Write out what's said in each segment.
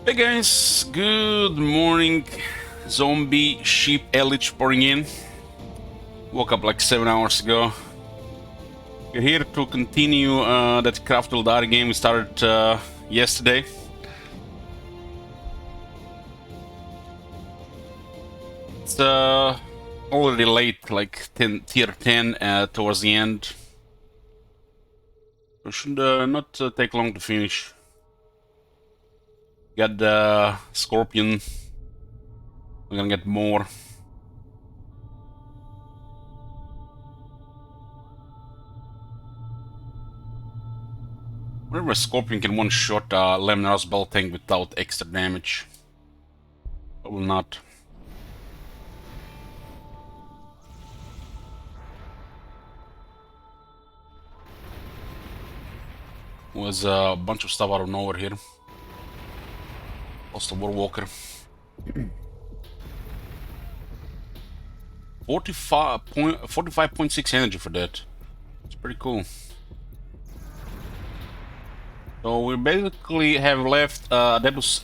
Hey guys, good morning. Zombie sheep elite pouring in. Woke up like 7 hours ago. We're here to continue that Craftworld Aeldari game we started yesterday. It's already late, like tier 10 towards the end. It should not take long to finish. Got the Scorpion. We're gonna get more. Whenever a Scorpion can one-shot a Lemnar's Bell tank without extra damage. I will not. Was a bunch of stuff out of nowhere here. Lost a Warwalker. 45.6 energy for that. It's pretty cool. So we basically have left Adeptus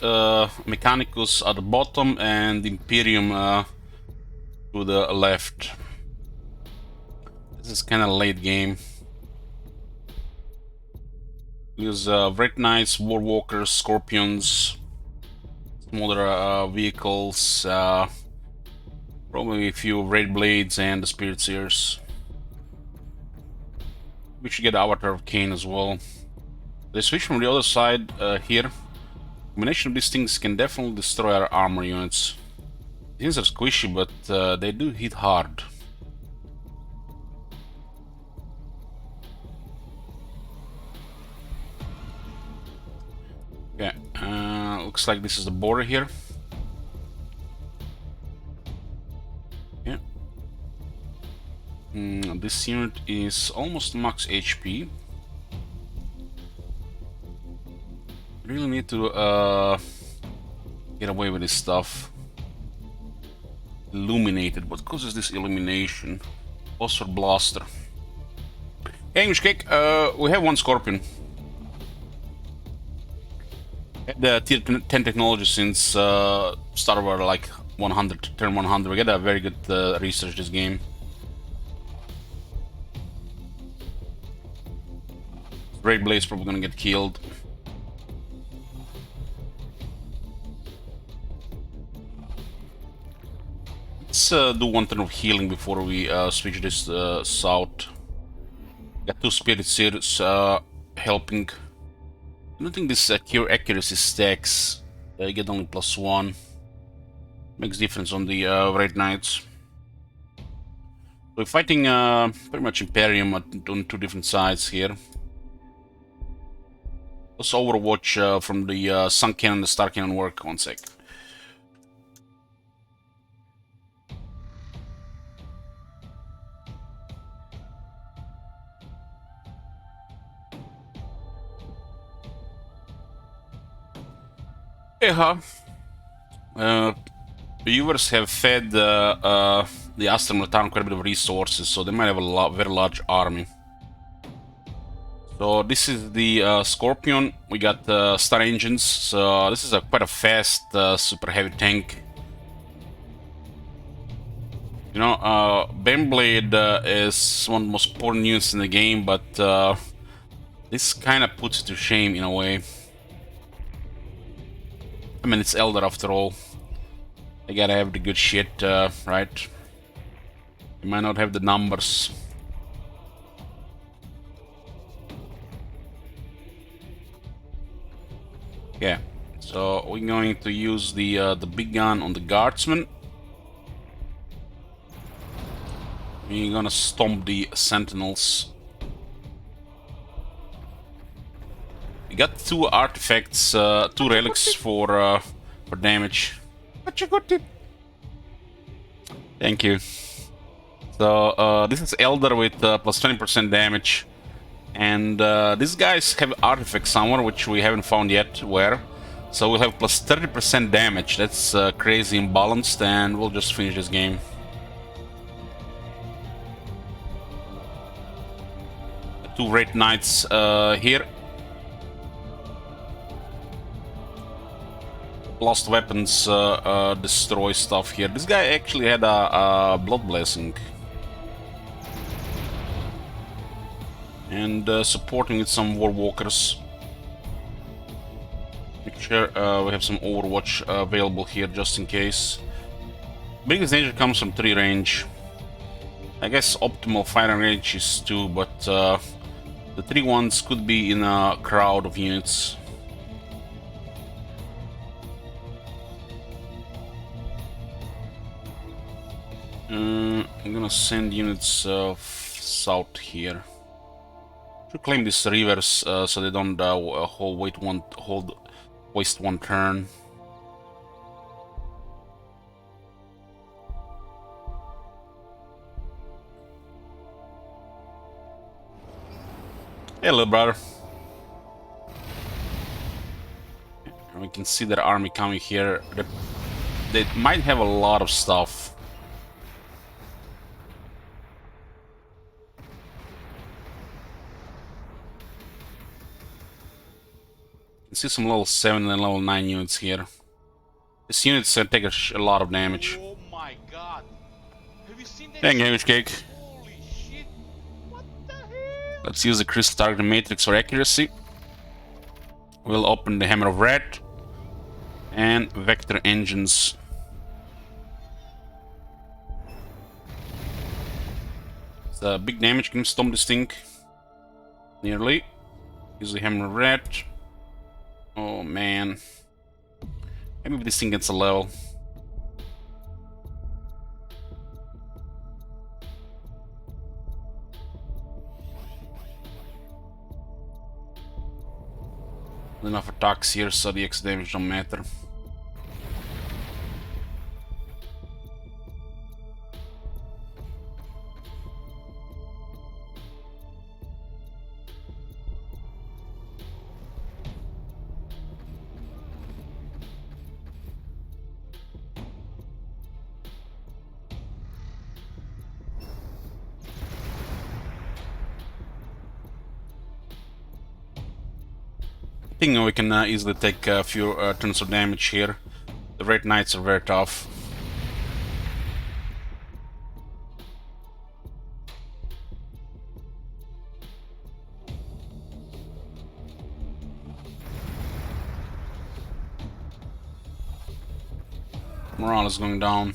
Mechanicus at the bottom and Imperium to the left. This is kind of late game. Use Red Knights, Warwalkers, Scorpions, smaller vehicles, probably a few Red Blades and the Spirit Seers. We should get Avatar of Cain as well. They switch from the other side here. Combination of these things can definitely destroy our armor units. These are squishy, but they do hit hard. Okay, looks like this is the border here. Yeah. This unit is almost max HP. Really need to get away with this stuff. Illuminated. What causes this illumination? Phosphor blaster. Hey, English Cake, we have one Scorpion. The tier 10 technology since start of our like 100, turn 100. We get a very good research this game. Great Blaze probably gonna get killed. Let's do one turn of healing before we switch this south. Got two Spirit Seers helping. I don't think this cure accuracy stacks. I get only +1. Makes difference on the Red Knights. We're fighting pretty much Imperium on two different sides here. Let's Overwatch from the Sun Cannon and the Star Cannon work. One sec. Viewers have fed the Astral Town quite a bit of resources, so they might have a very large army. So this is the Scorpion. We got Star Engines, so this is quite a fast, super heavy tank. You know, Baneblade is one of the most important units in the game, but this kind of puts it to shame in a way. I mean, it's Eldar after all. They gotta have the good shit, right? You might not have the numbers. Yeah, so we're going to use the big gun on the guardsman. We're gonna stomp the sentinels. We got two artifacts, two relics for damage. What you got it? Thank you. So this is Eldar with plus 20% damage, and these guys have artifacts somewhere which we haven't found yet. Where? So we'll have plus 30% damage. That's crazy imbalanced, and we'll just finish this game. Two Red Knights here. lost weapons destroy stuff here. This guy actually had a blood blessing. And supporting with some war walkers. Make sure we have some Overwatch available here just in case. Biggest danger comes from 3 range. I guess optimal firing range is 2, but the 3 ones could be in a crowd of units. I'm gonna send units south here. Should claim these rivers so they don't waste one turn. Hey, little brother. And we can see that army coming here. They might have a lot of stuff. You can see some level 7 and level 9 units here. These units take a lot of damage. Oh my god! Have you seen that? Dang damage cake. Holy shit! What the hell? Let's use the crystal target matrix for accuracy. We'll open the Hammer of Red and Vector Engines. It's a big damage. Can stomp this thing. Nearly. Use the Hammer of Red. Oh man. Maybe this thing gets a level. Enough attacks here, so the X damage don't matter. I think we can easily take a few turns of damage here. The Red Knights are very tough. Morale is going down.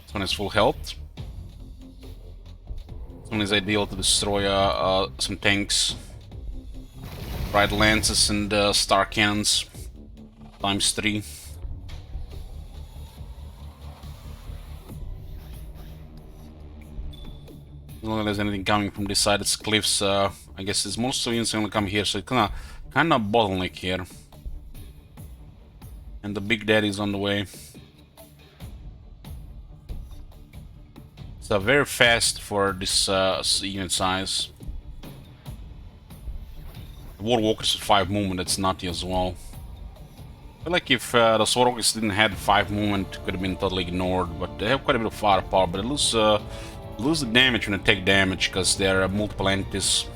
This one is full health. This one is ideal to destroy some tanks. Bright lances and star cannons times 3. As long as there's anything coming from this side, it's cliffs. I guess it's most of units gonna come here, so it's kinda bottleneck here. And the Big Daddy is on the way. It's very fast for this unit size. War Walkers with 5 movement, that's nutty as well. I feel like if the Sword Walkers didn't have 5 movement, it could have been totally ignored, but they have quite a bit of firepower, but they lose the damage when they take damage, because there are multiple entities.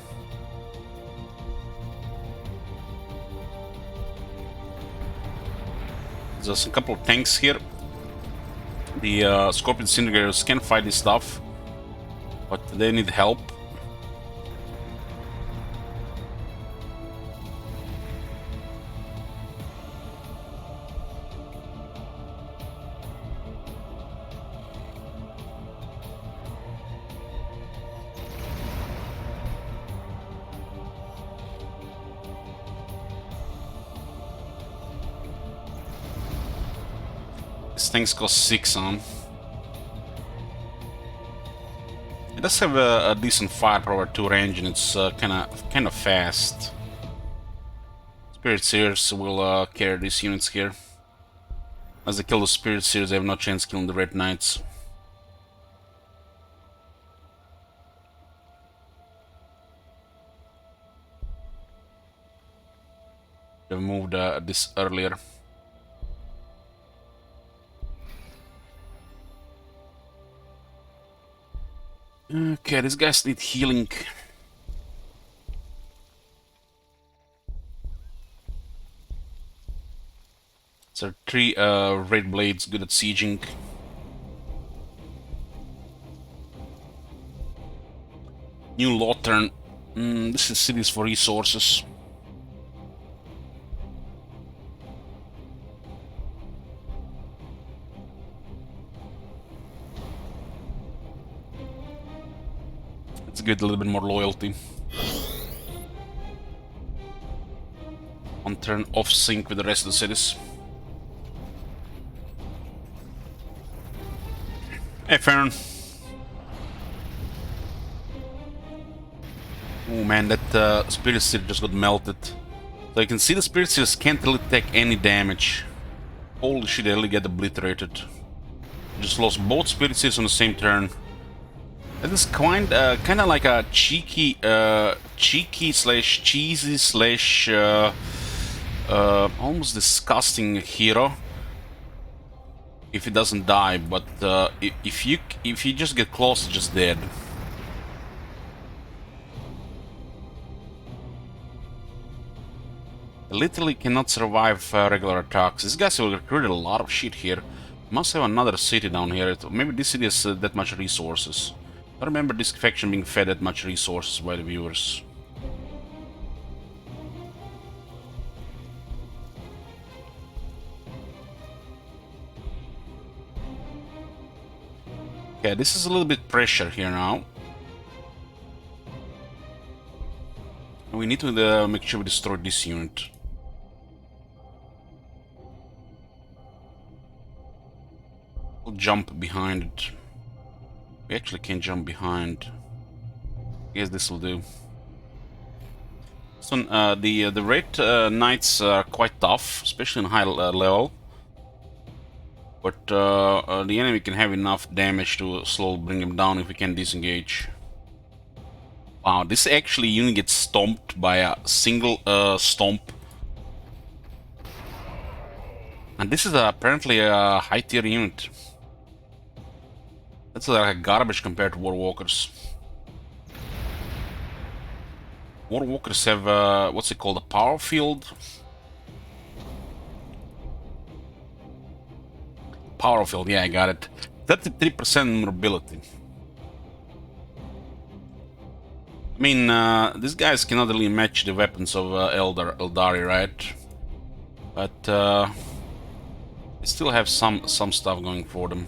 There's a couple of tanks here. The Scorpion Disintegrators can fight this stuff, but they need help. This thing's cost 6 on. It does have a decent firepower 2 range, and it's kind of fast. Spirit Seers will carry these units here. As they kill the Spirit Seers, they have no chance killing the Red Knights. They've moved this earlier. Okay, these guys need healing. So 3 red blades, good at sieging. New Lothern. This is cities for resources. Let's get a little bit more loyalty. On turn off sync with the rest of the cities. Hey, Fern. Oh man, that Spirit City just got melted. So you can see the Spirit Cities can't really take any damage. Holy shit, they really get obliterated. Just lost both Spirit Cities on the same turn. That is kind of like a cheeky slash cheesy slash almost disgusting hero. If he doesn't die, but if you just get close, it's just dead. Literally cannot survive regular attacks. These guys have recruited a lot of shit here. Must have another city down here. Maybe this city has that much resources. I remember this faction being fed that much resources by the viewers. Okay, this is a little bit pressure here now. We need to make sure we destroy this unit. We'll jump behind it. We actually can't jump behind. I guess this will do. So the red knights are quite tough, especially in high level. But the enemy can have enough damage to slowly bring him down if we can disengage. Wow, this actually unit gets stomped by a single stomp. And this is apparently a high tier unit. That's like garbage compared to Warwalkers. Warwalkers have, what's it called, a power field? Power field, yeah, I got it. 33% mobility. I mean, these guys cannot really match the weapons of Aeldari, right? But they still have some stuff going for them.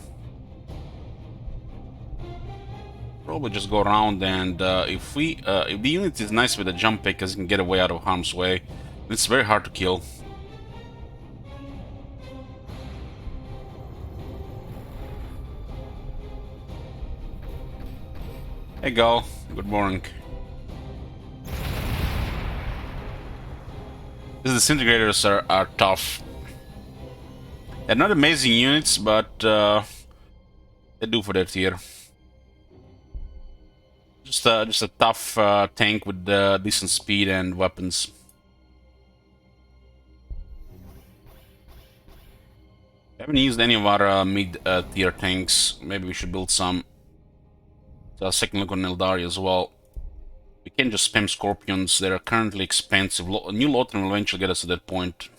Probably just go around and if the unit is nice with a jump pick, because it can get away out of harm's way, it's very hard to kill. Hey Gal, good morning. These disintegrators are tough. They're not amazing units, but they do for their tier. Just a tough tank with decent speed and weapons. Haven't used any of our mid-tier tanks. Maybe we should build some. So a second look on Aeldari as well. We can just spam Scorpions. They're currently expensive. New Lothern will eventually get us to that point.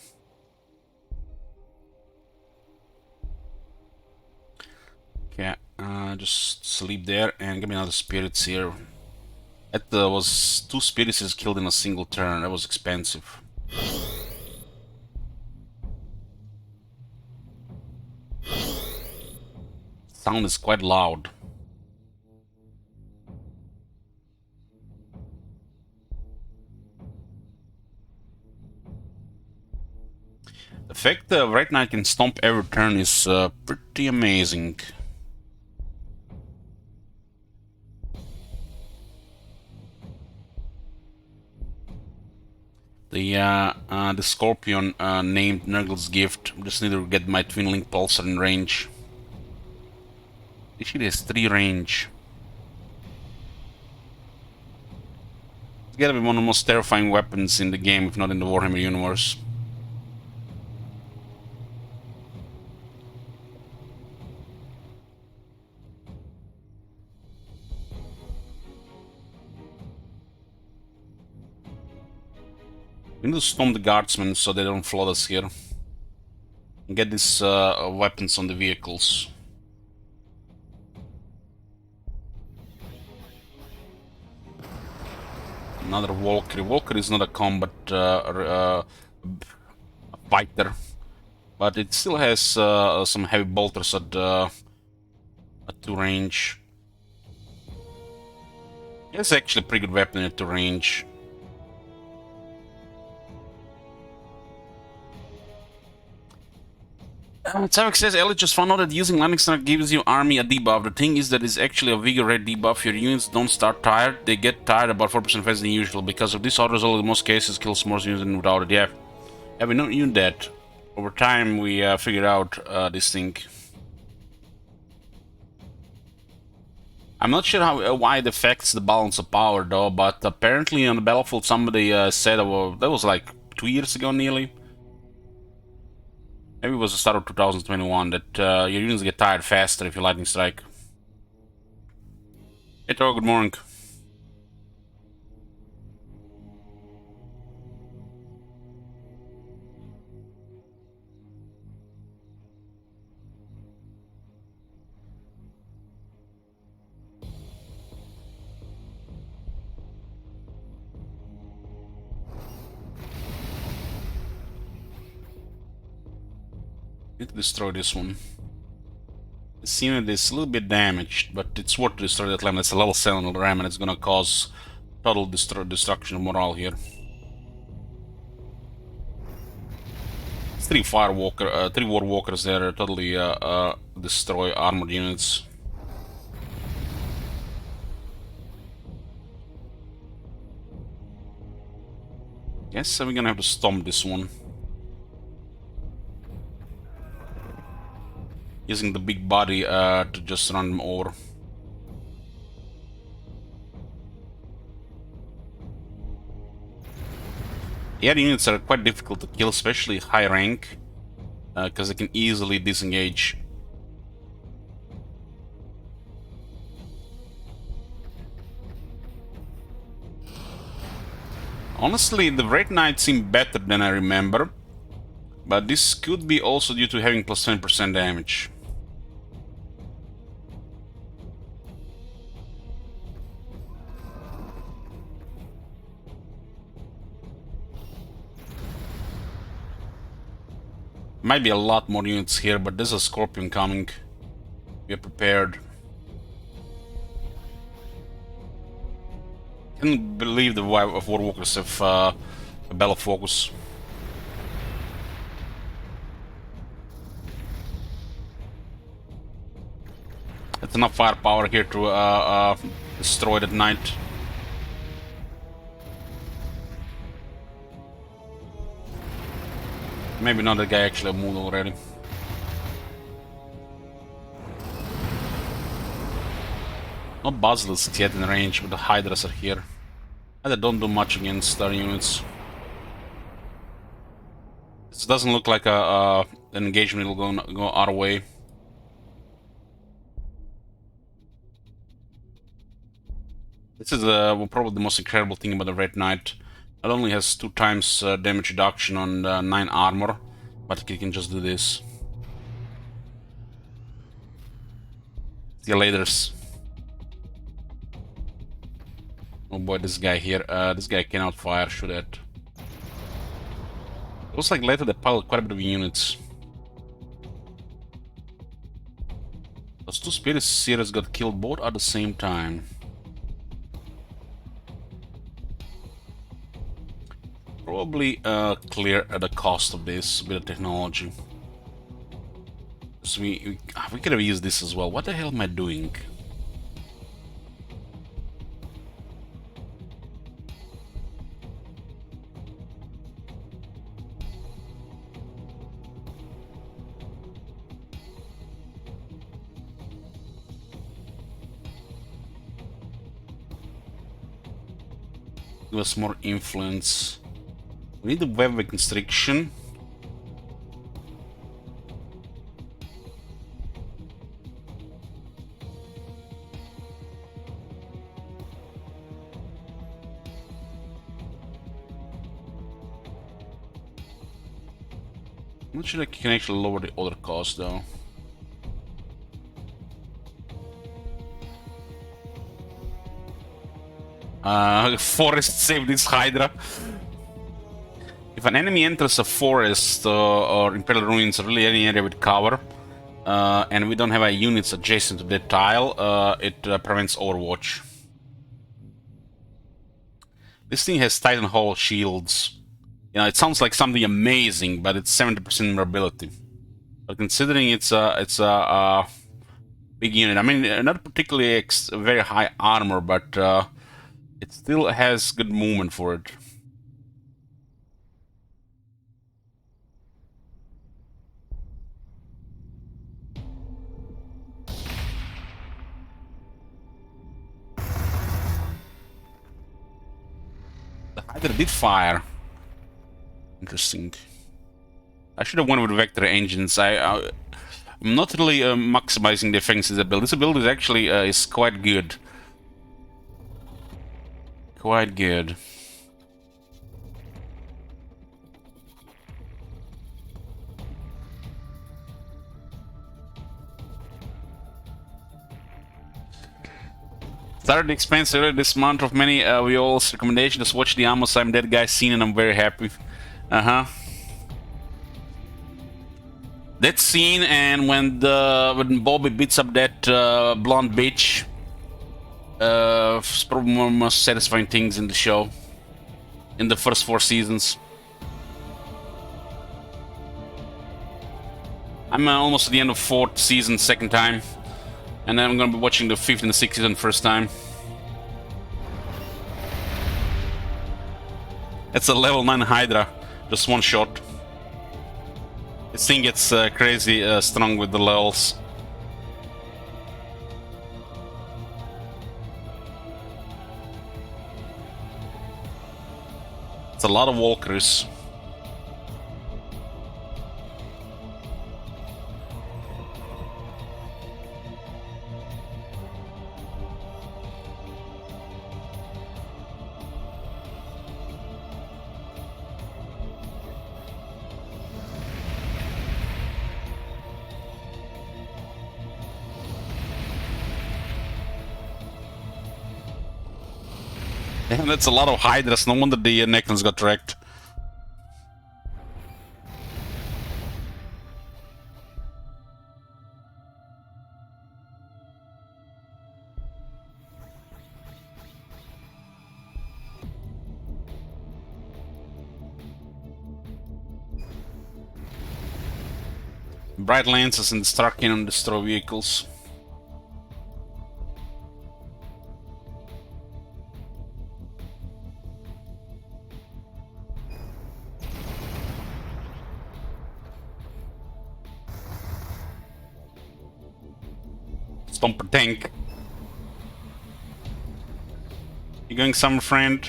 Okay, just sleep there and give me another Spirits here. That was 2 Spirits killed in a single turn. That was expensive. Sound is quite loud. The fact that right now I can stomp every turn is pretty amazing. The Scorpion named Nurgle's Gift. Just need to get my Twin Link Pulsar in range. This shit has 3 range. It's gotta be one of the most terrifying weapons in the game, if not in the Warhammer universe. We need to stomp the guardsmen so they don't flood us here. and get these weapons on the vehicles. Another Valkyrie. Valkyrie is not a combat fighter, but it still has some heavy bolters at 2 range. It's actually a pretty good weapon at 2 range. Tarek says, Ellie just found out that using Lightning Strike gives your army a debuff. The thing is that it's actually a vigor rate debuff. Your units don't start tired. They get tired about 4% faster than usual. Because of this, auto-result in most cases kills more units than without it. Yeah, we knew that. Over time, we figured out this thing. I'm not sure why it affects the balance of power, though, but apparently on the battlefield, somebody said, that was like 2 years ago nearly. Maybe it was the start of 2021 that your units get tired faster if you lightning strike. Hey Toro, good morning. Need to destroy this one. This unit is a little bit damaged, but it's worth to destroy that lamb. It's a level 7 ram and it's gonna cause total destruction of morale here. 3 firewalker, 3 war walkers there totally destroy armored units. Guess we're gonna have to stomp this one. Using the big body to just run them over. The air units are quite difficult to kill, especially high rank, because they can easily disengage. Honestly, the Red Knight seemed better than I remember, but this could be also due to having plus 20% damage. Might be a lot more units here, but there's a Scorpion coming. Be prepared. Can't believe the Warwalkers have a Bell of Focus. That's enough firepower here to destroy that knight. Maybe not, that guy actually moved already. No basilisks yet in range, but the hydras are here. They don't do much against our units. This doesn't look like an engagement will go our way. This is probably the most incredible thing about the Red Knight. It only has 2 times damage reduction on 9 armor, but it can just do this. See you later. Oh boy, this guy here. This guy cannot fire, shoot at. Looks like later they piled quite a bit of units. Those 2 Spirit Seers got killed both at the same time. Probably clear at the cost of this bit of technology. So we could have used this as well. What the hell am I doing? Give us more influence. We need the web constriction. I'm not sure I can actually lower the other cost though. Forest save this Hydra. If an enemy enters a forest or Imperial Ruins, or really any area with cover, and we don't have any units adjacent to that tile, it prevents Overwatch. This thing has Titan Hall shields. You know, it sounds like something amazing, but it's 70% mobility. But considering it's a big unit, I mean, not particularly very high armor, but it still has good movement for it. The Hydra did fire. Interesting. I should have went with vector engines. I'm not really maximizing the effects of this build. This build is actually is quite good. Quite good. Started the expense earlier this month of many we all's recommendation. Just watch the Amos I'm Dead Guy scene and I'm very happy. That scene, and when Bobby beats up that blonde bitch, it's probably one of the most satisfying things in the show. In the first 4 seasons. I'm almost at the end of 4th season, 2nd time. And then I'm gonna be watching the 5th and the 6th season 1st time. It's a level 9 Hydra, just 1 shot. This thing gets crazy strong with the levels. It's a lot of walkers. Damn, that's a lot of Hydras. No wonder the Necrons got wrecked. Bright lances and struck in and destroy vehicles. Stomper tank. You going somewhere, friend?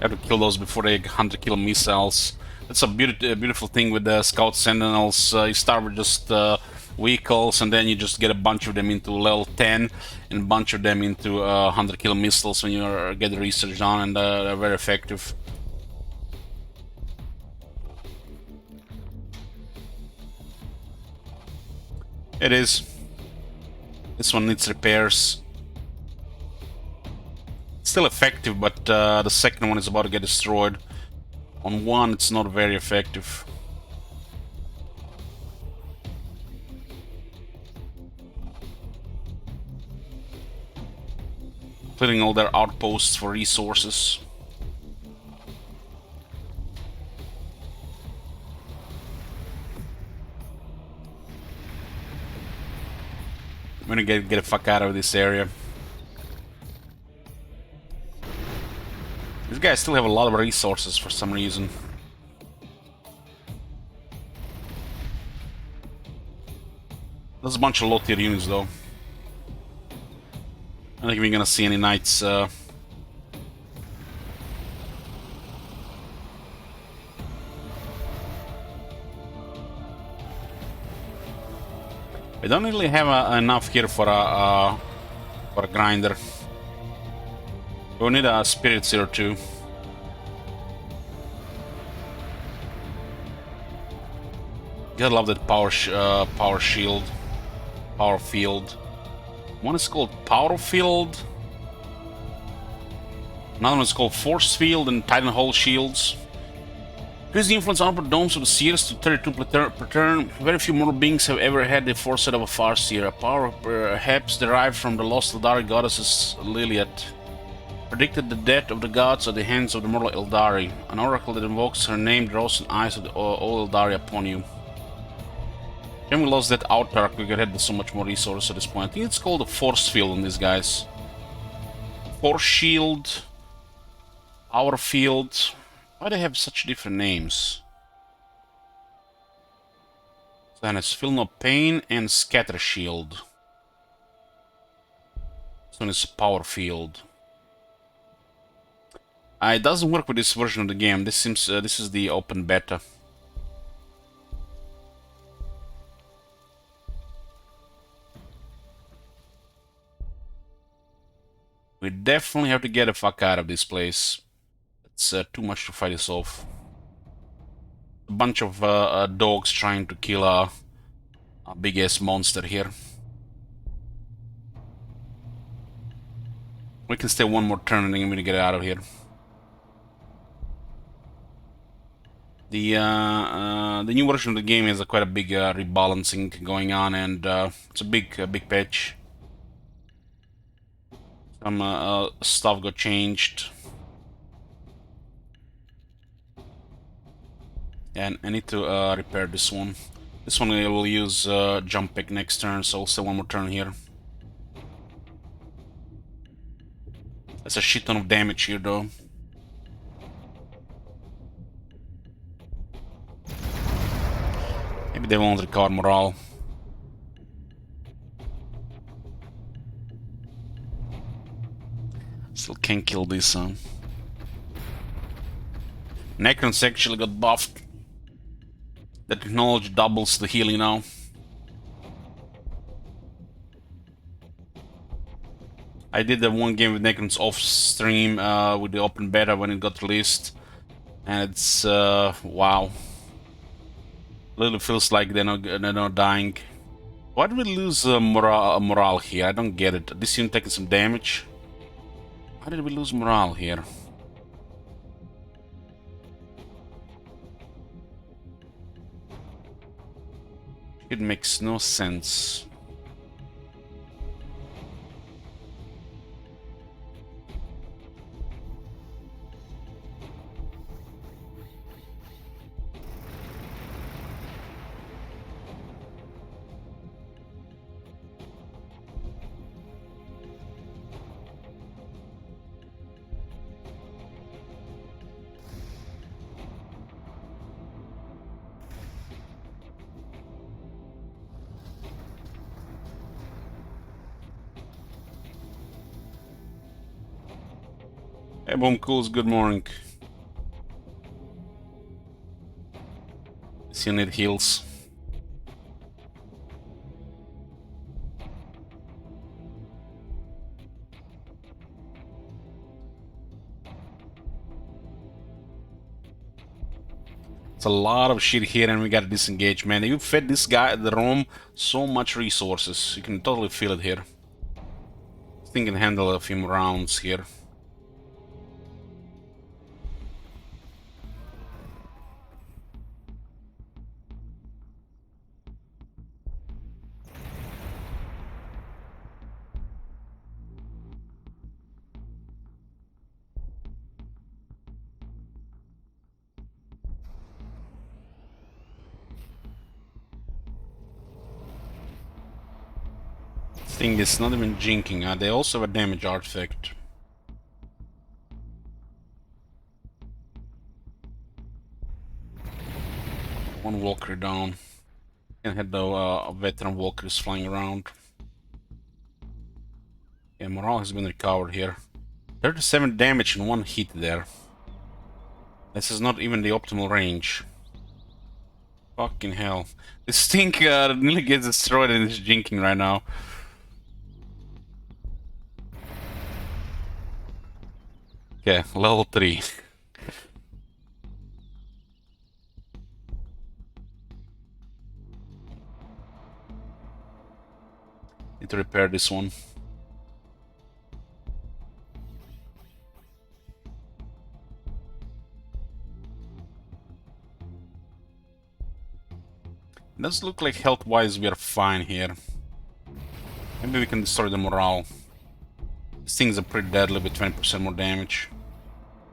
Have to kill those before they 100-kill missiles. That's a beautiful thing with the Scout Sentinels. You start with just vehicles, and then you just get a bunch of them into level 10, and a bunch of them into 100-kill missiles when you get the research done, and they're very effective. It is. This one needs repairs. It's still effective, but the second one is about to get destroyed. On one, it's not very effective. Clearing all their outposts for resources. I'm gonna get the fuck out of this area. These guys still have a lot of resources for some reason. There's a bunch of low-tier units though. I don't think we're gonna see any knights. We don't really have enough here for a grinder. We'll need a spirit seer too. Gotta love that power shield, power field. One is called power field. Another one is called force field and Titan Hole shields. Increase the influence on upper domes of the seers to 32 per turn. Very few mortal beings have ever had the foresight of a Farseer, a power perhaps derived from the lost Aeldari goddesses Liliat. Predicted the death of the gods at the hands of the mortal Aeldari. An oracle that invokes her name draws the eyes of all Aeldari upon you. Then we lost that Autark, we could have so much more resources at this point. I think it's called a force field on these guys. Force shield, power field. Why do they have such different names? So then it's Feel No Pain and Scatter Shield. This one is Power Field. It doesn't work with this version of the game. This seems this is the open beta. We definitely have to get the fuck out of this place. It's too much to fight this off. A bunch of dogs trying to kill a big ass monster here. We can stay one more turn and then I'm gonna get out of here. The new version of the game has quite a big rebalancing going on, and it's a big patch. Some stuff got changed. And I need to repair this one. This one I will use jump pick next turn, so I'll stay one more turn here. That's a shit ton of damage here though. Maybe they won't recover morale. Still can't kill this, huh? Necrons actually got buffed. The technology doubles the healing now. I did the one game with Necrons off stream with the open beta when it got released, and it's wow. Literally feels like they're not dying. Why did we lose morale here? I don't get it. This unit taking some damage. Why did we lose morale here? It makes no sense. Hey, Boom Cools, good morning. This unit heals. It's a lot of shit here and we gotta disengage, man. You fed this guy, the Rome, so much resources. You can totally feel it here. This thing can handle a few more rounds here. Thing is not even jinking, they also have a damage artifact. One walker down. And had the veteran walkers flying around. Yeah, morale has been recovered here. 37 damage in one hit there. This is not even the optimal range. Fucking hell. This thing nearly gets destroyed and it's jinking right now. Okay, level 3. to repair this one. Does look like health-wise we are fine here. Maybe we can destroy the morale. These things are pretty deadly with 20% more damage.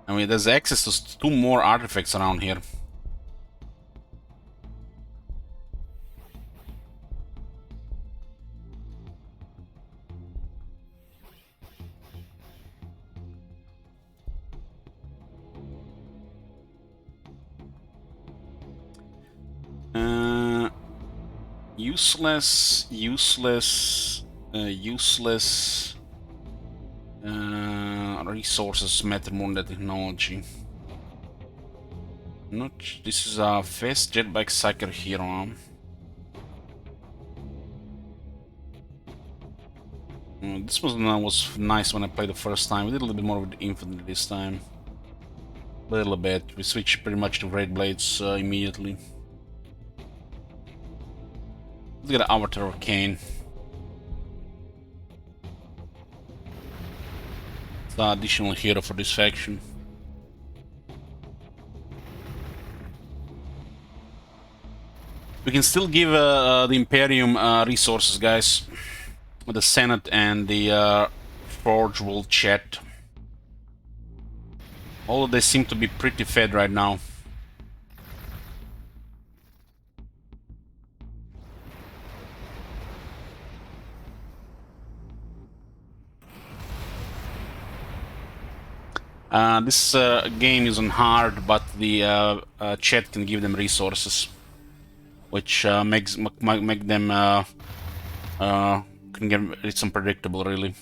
I mean, there's access to 2 more artifacts around here. Useless. Resources matter more than technology. Not. This is a fast jetpack cycle hero. This was nice when I played the first time. We did a little bit more with infantry this time. A little bit. We switched pretty much to Great Blades immediately. Let's get an Avatar Arcane. It's an additional hero for this faction. We can still give the Imperium resources, guys. With the Senate and the Forge World chat. Although they seem to be pretty fed right now. This game is on hard, but the chat can give them resources, which make them it's unpredictable, really.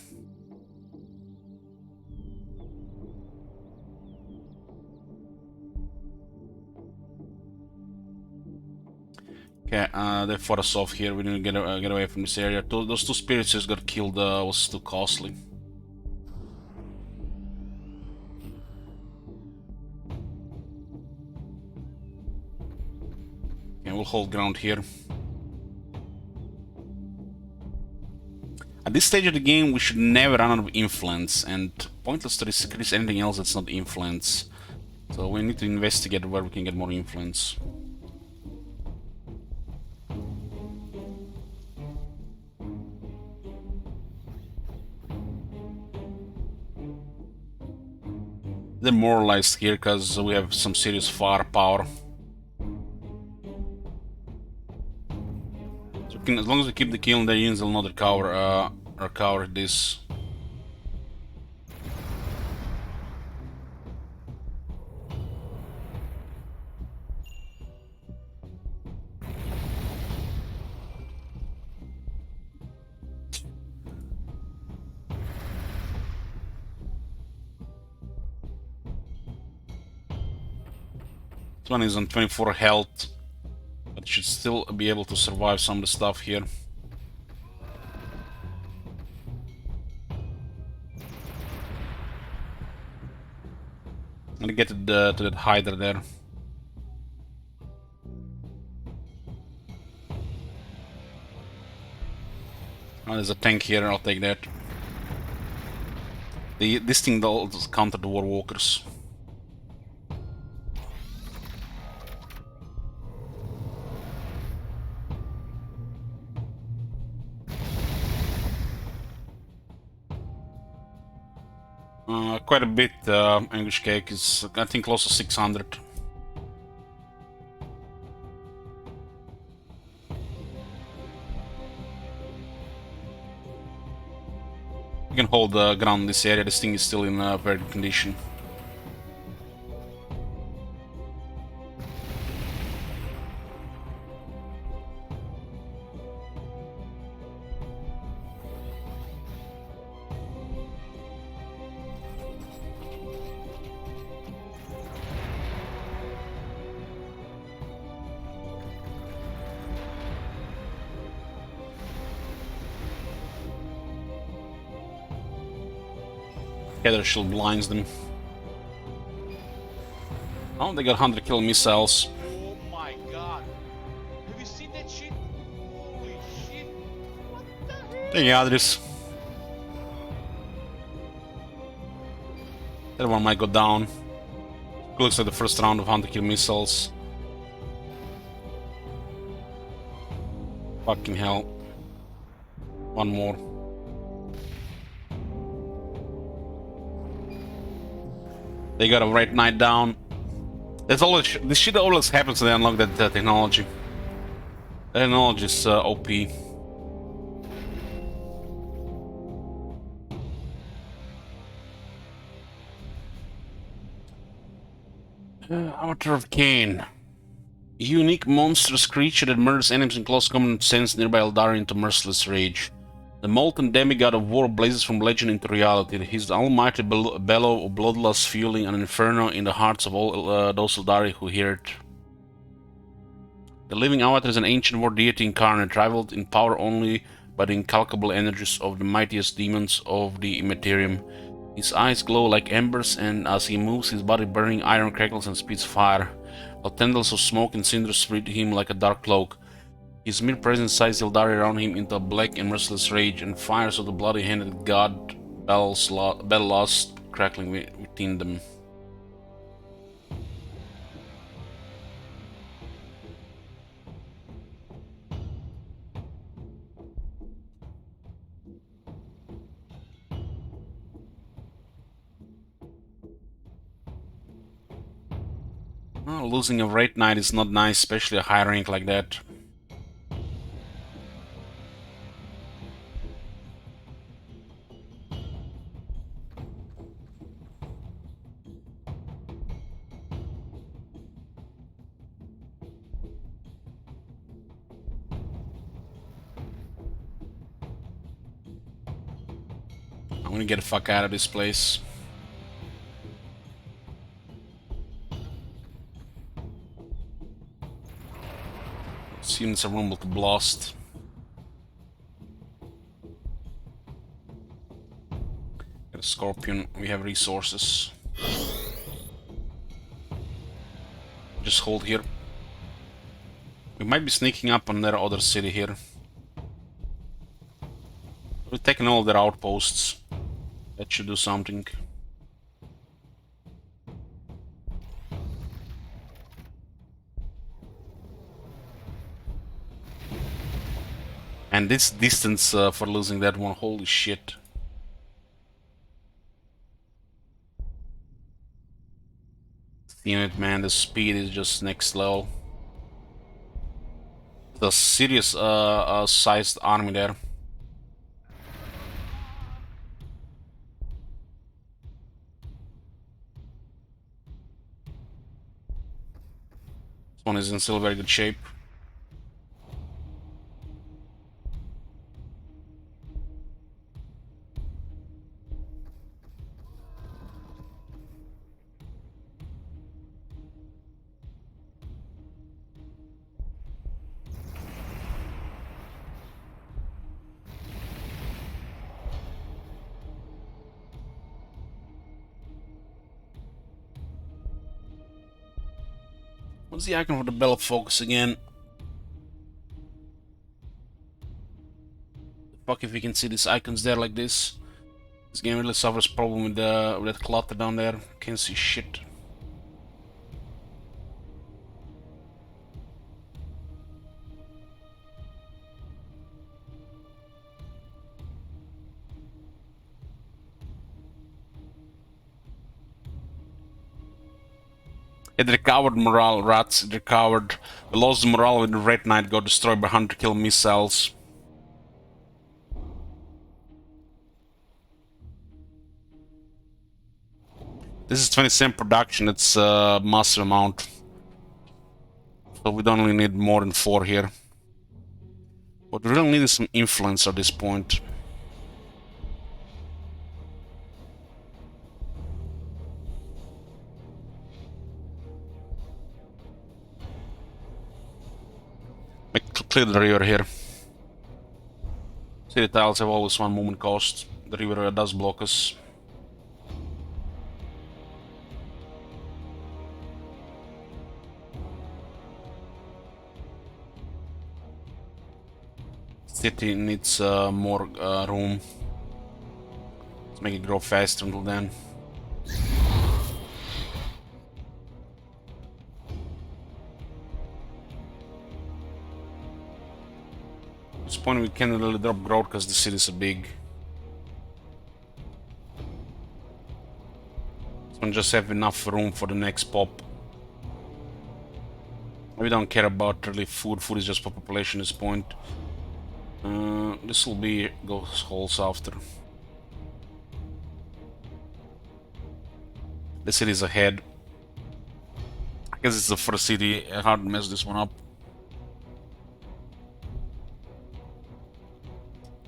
Okay, they fought us off here. We didn't get away from this area. Those 2 spirits just got killed. Was too costly. Okay, we'll hold ground here. At this stage of the game, we should never run out of influence, and pointless to risk anything else that's not influence. So we need to investigate where we can get more influence. Demoralized here because we have some serious firepower. So as long as we keep the kill and their units, they'll not recover this. This one is on 24 health, but it should still be able to survive some of the stuff here. I'm gonna get to that hider there. Oh, there's a tank here, I'll take that. This thing does counter the Warwalkers. Quite a bit, English Cake is, I think, close to 600. We can hold the ground in this area. This thing is still in very good condition. Heather Shield blinds them. Oh, they got 100 kill missiles. Oh my god. Have you seen that shit? Holy shit. What the hell? Yeah, this. That one might go down. Looks like the first round of 100 kill missiles. Fucking hell. One more. They got a Red Knight down. There's always this shit always happens when they unlock that technology. The technology is OP. Avatar of Cain. A unique monstrous creature that murders enemies in close combat and sends nearby Aeldari into merciless rage. The molten demigod of war blazes from legend into reality. His almighty bellow of bloodlust fueling an inferno in the hearts of all those Aeldari who hear it. The living Avatar is an ancient war deity incarnate, rivaled in power only by the incalculable energies of the mightiest demons of the Immaterium. His eyes glow like embers, and as he moves, his body burning iron crackles and spits fire, while tendrils of smoke and cinders spread him like a dark cloak. His mere presence sizes Aeldari around him into a black and merciless rage, and fires of the bloody-handed god battle lost crackling within them. Well, losing a Red Knight is not nice, especially a high rank like that. I'm gonna get the fuck out of this place. Seems a rumble to blast. Get a Scorpion, we have resources. Just hold here. We might be sneaking up on their other city here. We're taking all their outposts. That should do something. And this distance for losing that one, holy shit. Seeing it, man, the speed is just next level. The serious sized army there. This one is in still very good shape. What's the icon for the Bell of Focus again? Fuck if we can see these icons there like this. This game really suffers problem with that clutter down there. Can't see shit. It recovered morale, rats. It recovered. We lost morale when the Red Knight got destroyed by 100 kill missiles. This is 20% production. It's a massive amount. So we don't really need more than 4 here. What we really need is some influence at this point. Clear the river here. City tiles have always one movement cost. The river does block us. City needs more room. Let's make it grow faster until then. At this point we can't really drop growth because the cities are big. This one just have enough room for the next pop. We don't care about really food. Food is just for population at this point. This will be goes holes after. The city is ahead. I guess it's the first city. Hard to mess this one up.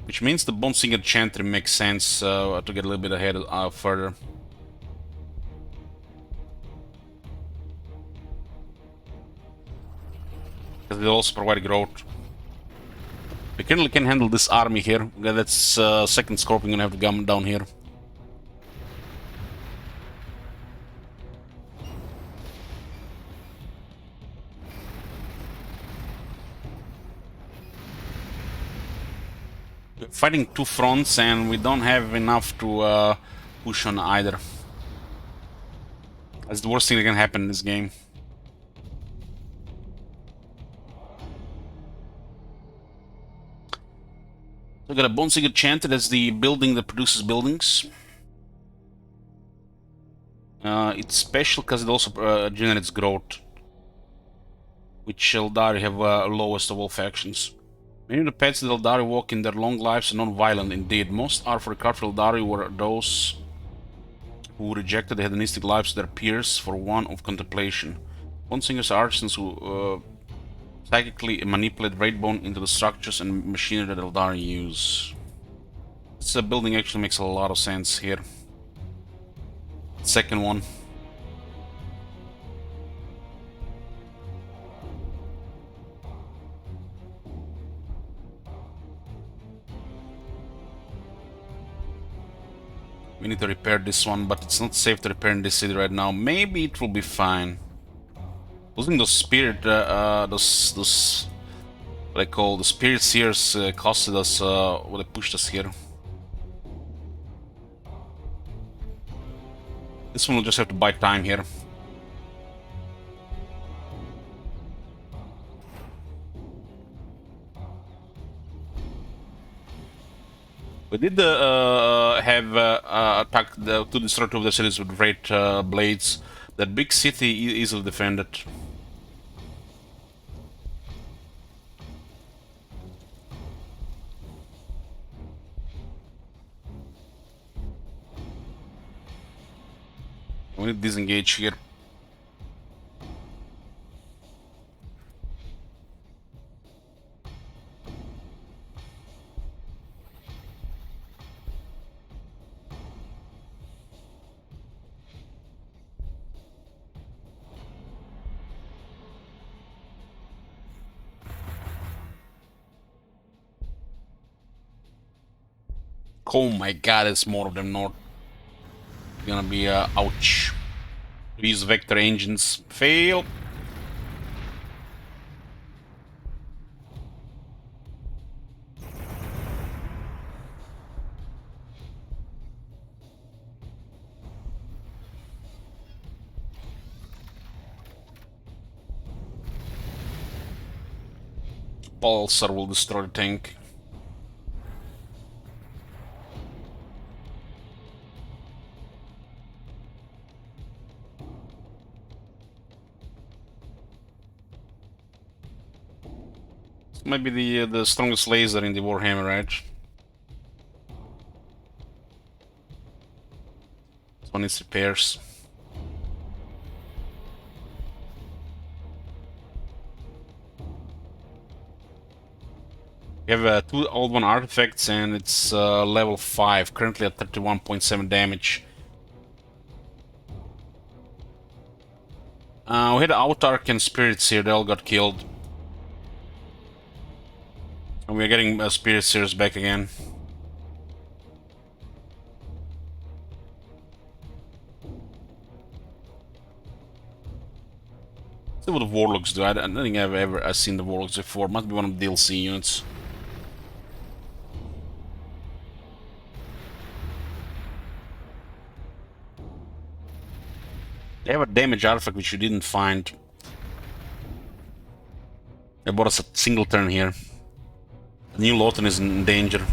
Which means the Bone Singer Chantry makes sense to get a little bit ahead further. Because they also provide growth. We currently can handle this army here. That's second Scorpion gonna have to come down here. We're fighting two fronts and we don't have enough to push on either. That's the worst thing that can happen in this game. We got a Bone Singer Chanter, that's the building that produces buildings. It's special because it also generates growth, which Aeldari have lowest of all factions. Many of the pets that Aeldari walk in their long lives are non-violent indeed. Most are for the Craftworld Aeldari were those who rejected the hedonistic lives of their peers for one of contemplation. Bone Singers are artisans who psychically manipulate Raidbone into the structures and machinery that Aeldari use. This building actually makes a lot of sense here. Second one. We need to repair this one, but it's not safe to repair in this city right now. Maybe it will be fine. Losing those spirit, those what I call the spirit seers costed us, well, they pushed us here. This one will just have to buy time here. We did have attacked to destroy two of the cities with great blades. That big city easily defended. We need to disengage here. Oh my god, there's more of them north. Gonna be ouch. These vector engines fail. Pulsar will destroy the tank. Might be the strongest laser in the Warhammer, right? This one needs repairs. We have two old one artifacts and it's level 5, currently at 31.7 damage. We had Autarch and Spirits here, they all got killed. And we're getting Spirit Seers back again. See what the Warlocks do. I don't think I've ever seen the Warlocks before. Must be one of the DLC units. I have a damage artifact which you didn't find. I bought us a single turn here. The new Lawton is in danger.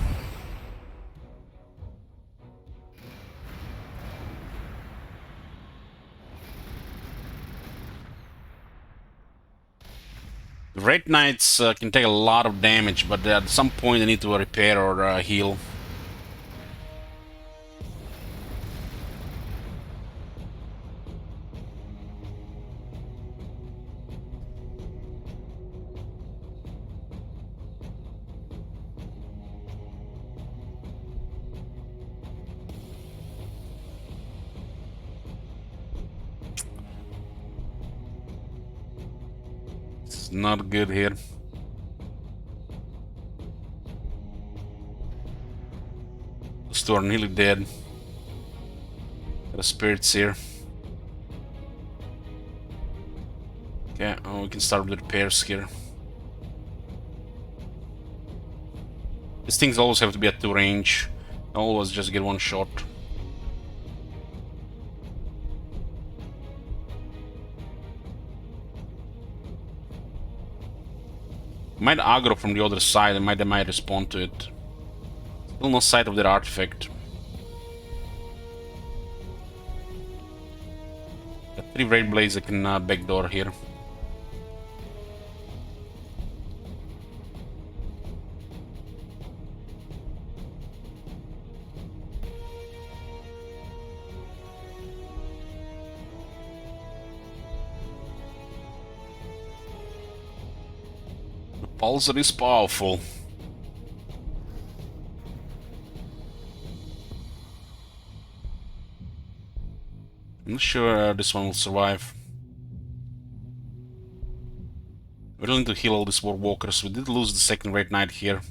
The Red Knights can take a lot of damage, but at some point they need to repair or heal. It's not good here. Those two are nearly dead. Got a spirits here. Okay, oh, we can start with repairs here. These things always have to be at 2 range. Always just get one shot. Might aggro from the other side and they might respond to it. Still no sight of their artifact. Got 3 Raid Blades that can backdoor here. The pulsar is powerful. I'm not sure this one will survive. We're going to heal all these War Walkers. We did lose the second Red Knight here.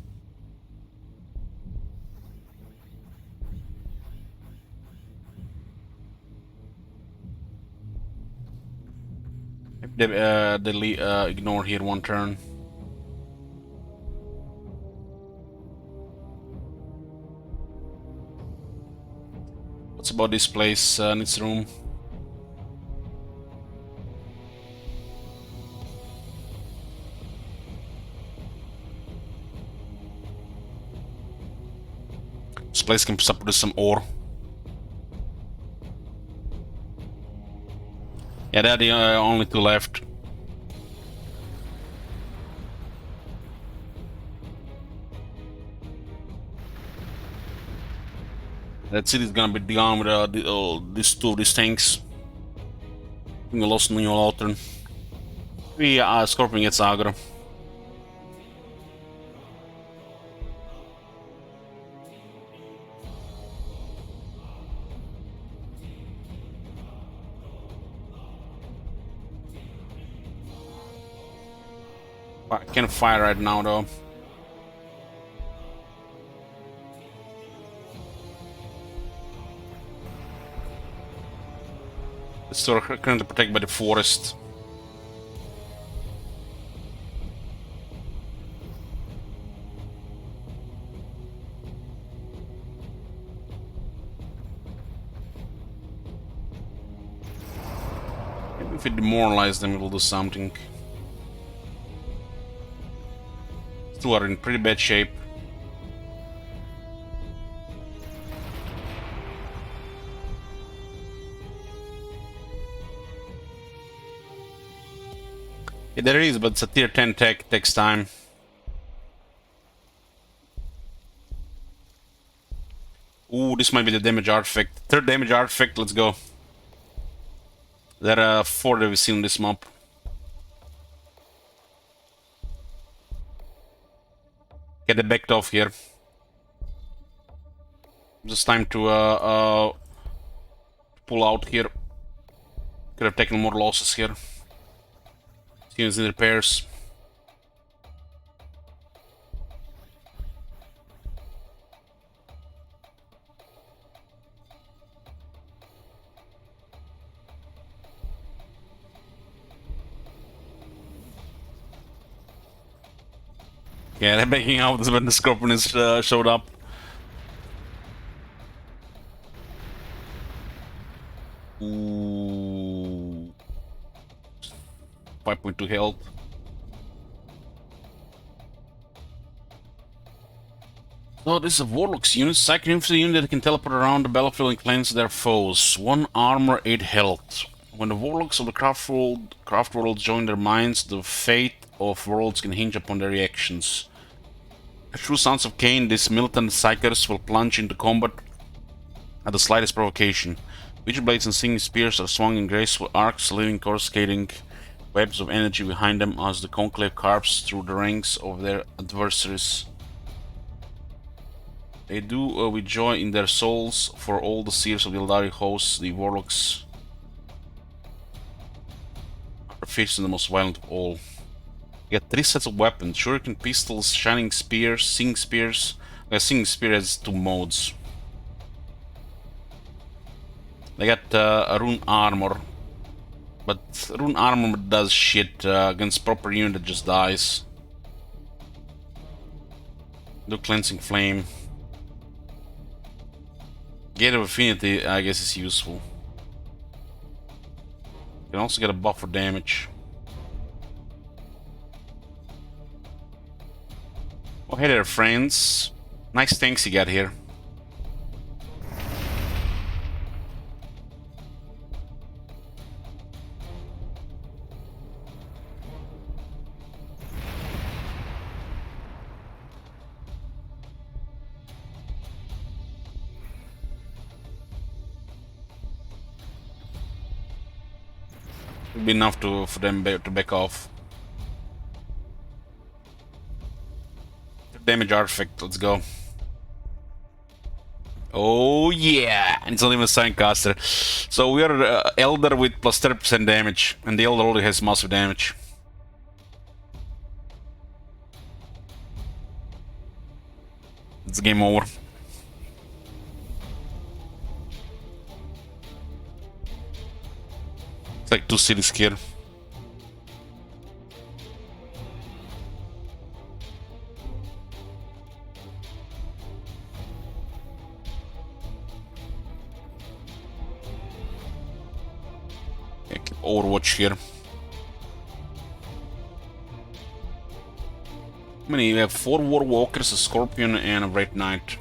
Maybe they ignore here one turn. What's about this place? Needs room. This place can support some ore. Yeah, there are the only 2 left. That city's gonna be gone with these 2 of these tanks. We lost New Lantern. Maybe Scorpion gets aggro. I can't fire right now though. It's still currently protected by the forest. Maybe if we demoralize them, it'll do something. Still are in pretty bad shape. Yeah, there is, but it's a tier 10 tech, takes time. Ooh, this might be the damage artifact. 3rd damage artifact, let's go. There are 4 that we've seen on this map. Get it backed off here. Just time to pull out here. Could have taken more losses here. Units in repairs. Yeah, they're backing out when the Scorpion is showed up. Ooh. 5.2 health. So this is a Warlock's unit. Psychic infantry unit that can teleport around the battlefield and cleanse their foes. 1 armor, 8 health. When the Warlocks of the Craftworld join their minds, the fate of worlds can hinge upon their reactions. As true Sons of Cain, these militant psychers will plunge into combat at the slightest provocation. Witchblades and singing spears are swung in graceful arcs, leaving coruscating webs of energy behind them as the conclave carves through the ranks of their adversaries. They do with joy in their souls, for all the seers of the Aeldari hosts, the Warlocks are fierce and the most violent of all. You get 3 sets of weapons: shuriken pistols, shining spears, singing spears. Singing spear has 2 modes. They got a rune armor, but rune armor does shit against proper unit that just dies. Do cleansing flame. Gate of Affinity, I guess, is useful. You can also get a buff for damage. Oh, hey there, friends. Nice tanks you got here. It'll be enough for them to back off. Damage artifact, let's go. Oh yeah, and it's not even a Signcaster. So we are Elder with plus 30% damage, and the Elder already has massive damage. It's game over. It's like 2 cities here. Yeah, keep Overwatch here. How many? We have 4 Warwalkers, a Scorpion, and a Red Knight.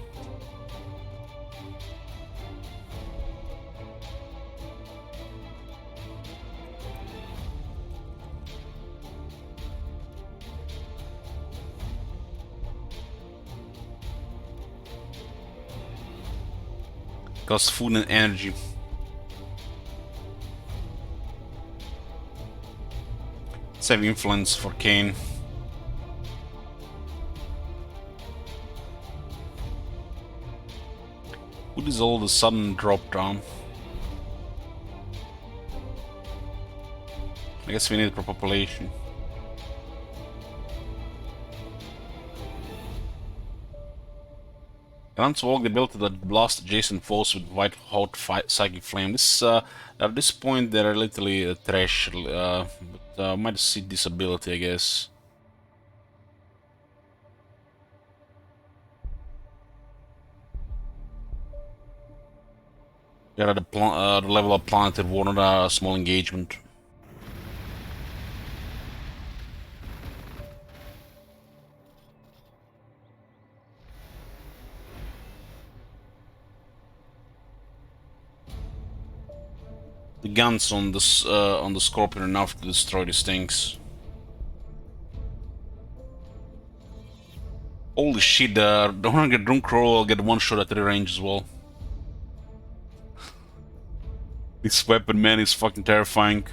Costs food and energy. Save influence for Cain. What is all the sudden drop down? I guess we need proper population. Grants Walk the ability to blast adjacent foes with white hot psychic flame. This at this point they're literally trash, but might see this ability, I guess. Yeah, the level of Planetary Warner, a small engagement. The guns on the Scorpion are enough to destroy these things. Holy shit! The 100 Rune Crow will get 1 shot at the range as well. This weapon, man, is fucking terrifying.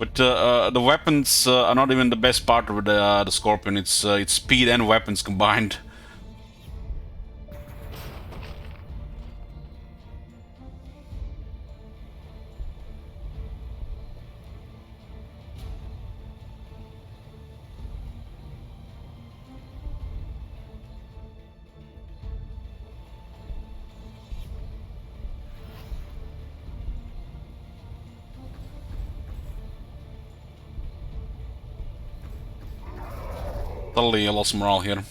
But the weapons are not even the best part of the Scorpion. It's speed and weapons combined. Totally lost morale here.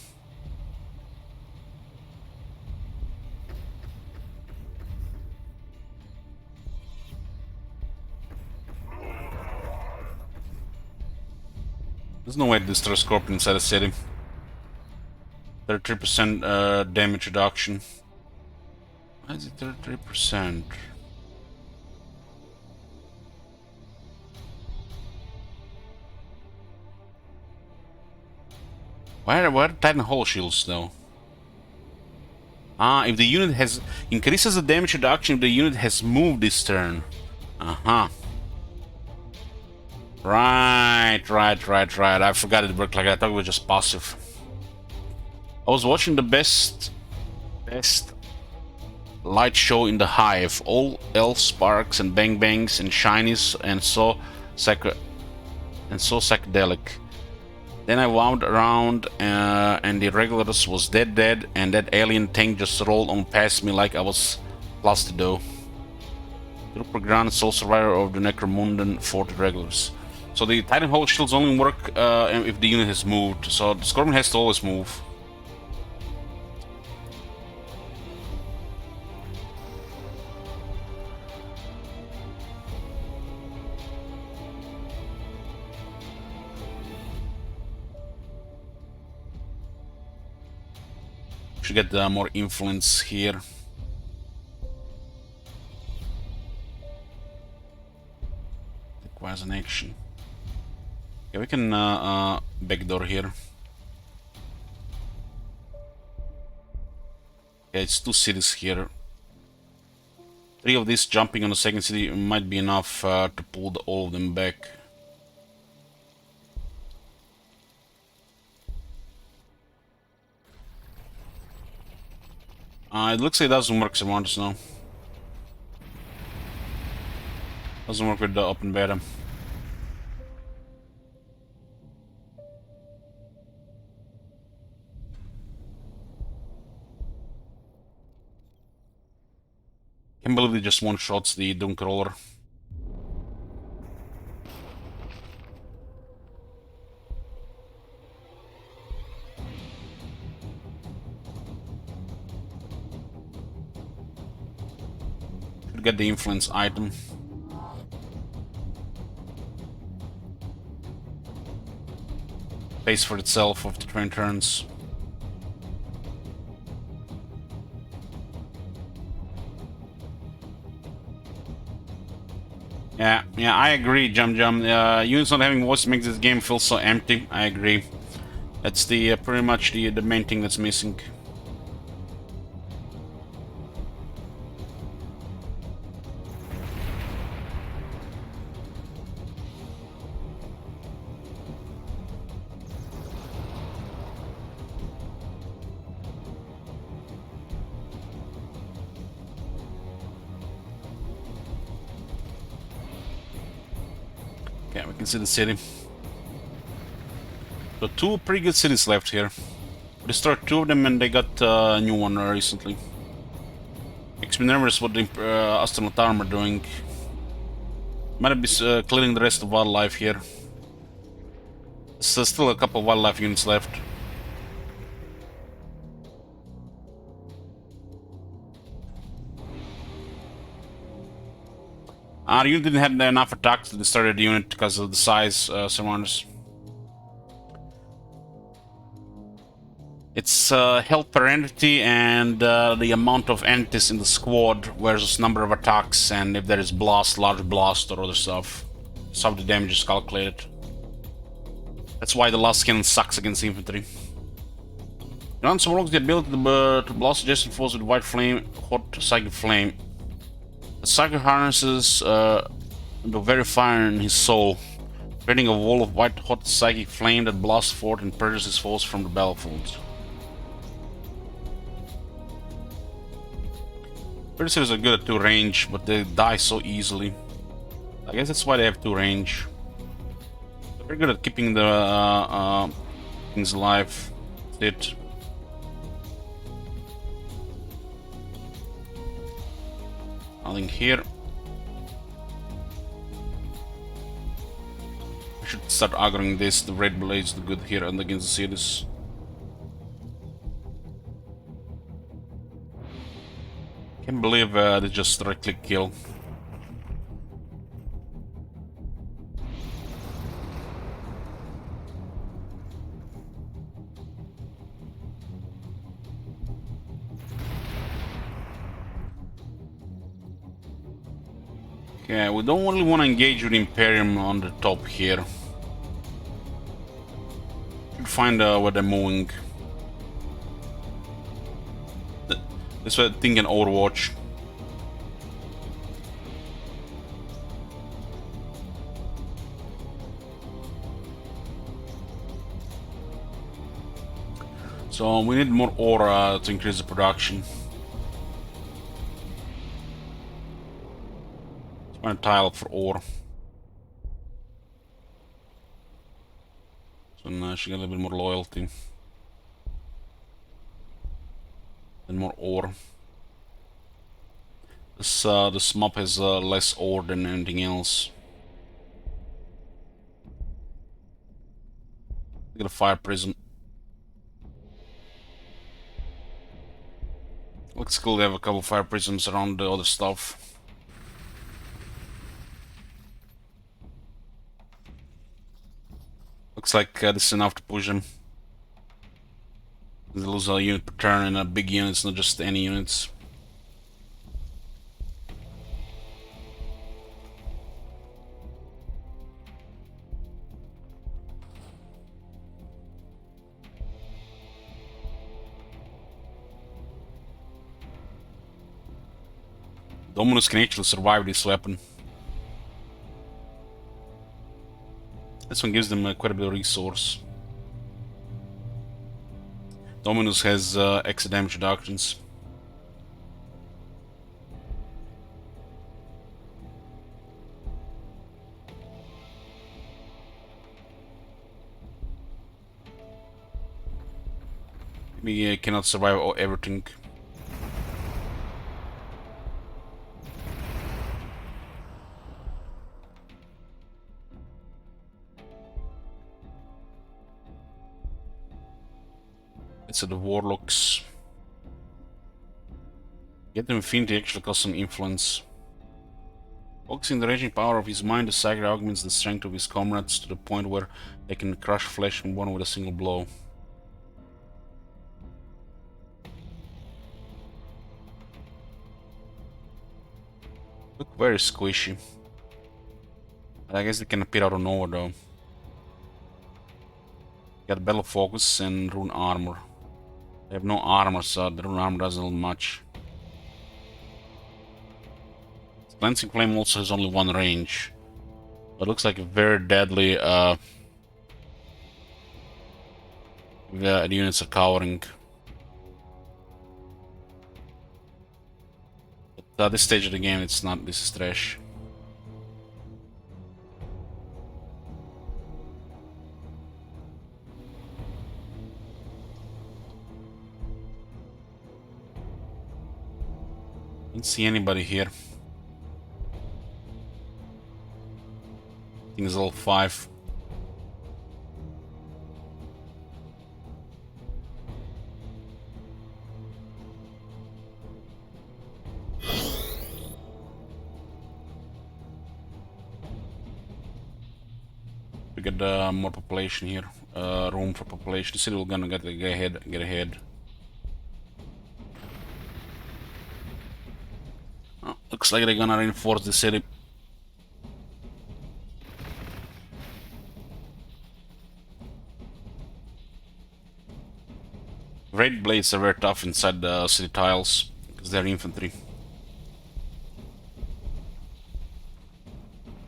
There's no way to destroy Scorpion inside the city. 33% damage reduction. Why is it 33%? Why are Titan Hull shields though? Ah, if the unit has increases the damage reduction if the unit has moved this turn. Uh-huh. Right. I forgot it worked like that. I thought it was just passive. I was watching the best light show in the hive. All elf sparks and bang bangs and shinies and so psychedelic. Then I wound around and the regulars was dead and that alien tank just rolled on past me like I was Plastido. Trooper Grand, sole survivor of the Necromundan Fort regulars. So the Titan Hull shields only work if the unit has moved, so the Scorpion has to always move. Should get more influence here. Requires an action. Yeah, we can backdoor here. Yeah, it's 2 cities here. 3 of these jumping on the second city might be enough to pull all of them back. It looks like it doesn't work so much now. Doesn't work with the open beta. Can't believe they just one-shots the Doomcrawler. Should get the influence item. Pays for itself after 20 turns. Yeah, I agree, Jum. Units not having voice makes this game feel so empty. I agree. That's the pretty much the main thing that's missing. Okay, we can see the city. So 2 pretty good cities left here. We destroyed 2 of them and they got a new one recently. Makes me nervous what the astronaut armor doing. Might be clearing the rest of wildlife here. There's still a couple of wildlife units left. The unit didn't have enough attacks to destroy the unit because of the size surrounders. It's health per entity and the amount of entities in the squad versus number of attacks and if there is blast, large blast or other stuff. That's how the damage is calculated. That's why the last cannon sucks against infantry. It also unlocks the ability to blast adjacent foes with white flame, hot psychic flame. The psychic harnesses the very fire in his soul, creating a wall of white hot psychic flame that blasts forth and purges his foes from the battlefield. Berserkers are good at 2 range, but they die so easily. I guess that's why they have 2 range. They're very good at keeping the things alive. That's it. Nothing here. I should start aggroing this. The red blades do good here and against the cities. Can't believe they just right-click kill. Yeah, we don't really want to engage with Imperium on the top here. Should find where they're moving. That's what I think in Overwatch. So we need more ore to increase the production. Let's find a tile for ore. So now she got a little bit more loyalty. And more ore. This map has less ore than anything else. Got a fire prism. Looks cool to have a couple fire prisms around the other stuff. Looks like this is enough to push them. They lose a unit per turn and a big units, not just any units. Dominus can actually survive this weapon. This one gives them quite a bit of resource. Dominus has extra damage reductions. Maybe cannot survive everything. It's the warlocks. Get them Infinity actually costs some influence. Focusing the raging power of his mind, the Sager augments the strength of his comrades to the point where they can crush flesh and bone with a single blow. Look very squishy. I guess they can appear out of nowhere though. Got Battle Focus and Rune Armor. They have no armor, so the Rune Armor doesn't do much. Cleansing Flame also has only one range. But looks like a very deadly the units are cowering. But at this stage of the game it's not, this is trash. Didn't see anybody here. I think it's all 5. We get more population here, room for population. The city will gonna get ahead. Oh, looks like they're gonna reinforce the city. Great blades are very tough inside the city tiles because they're infantry.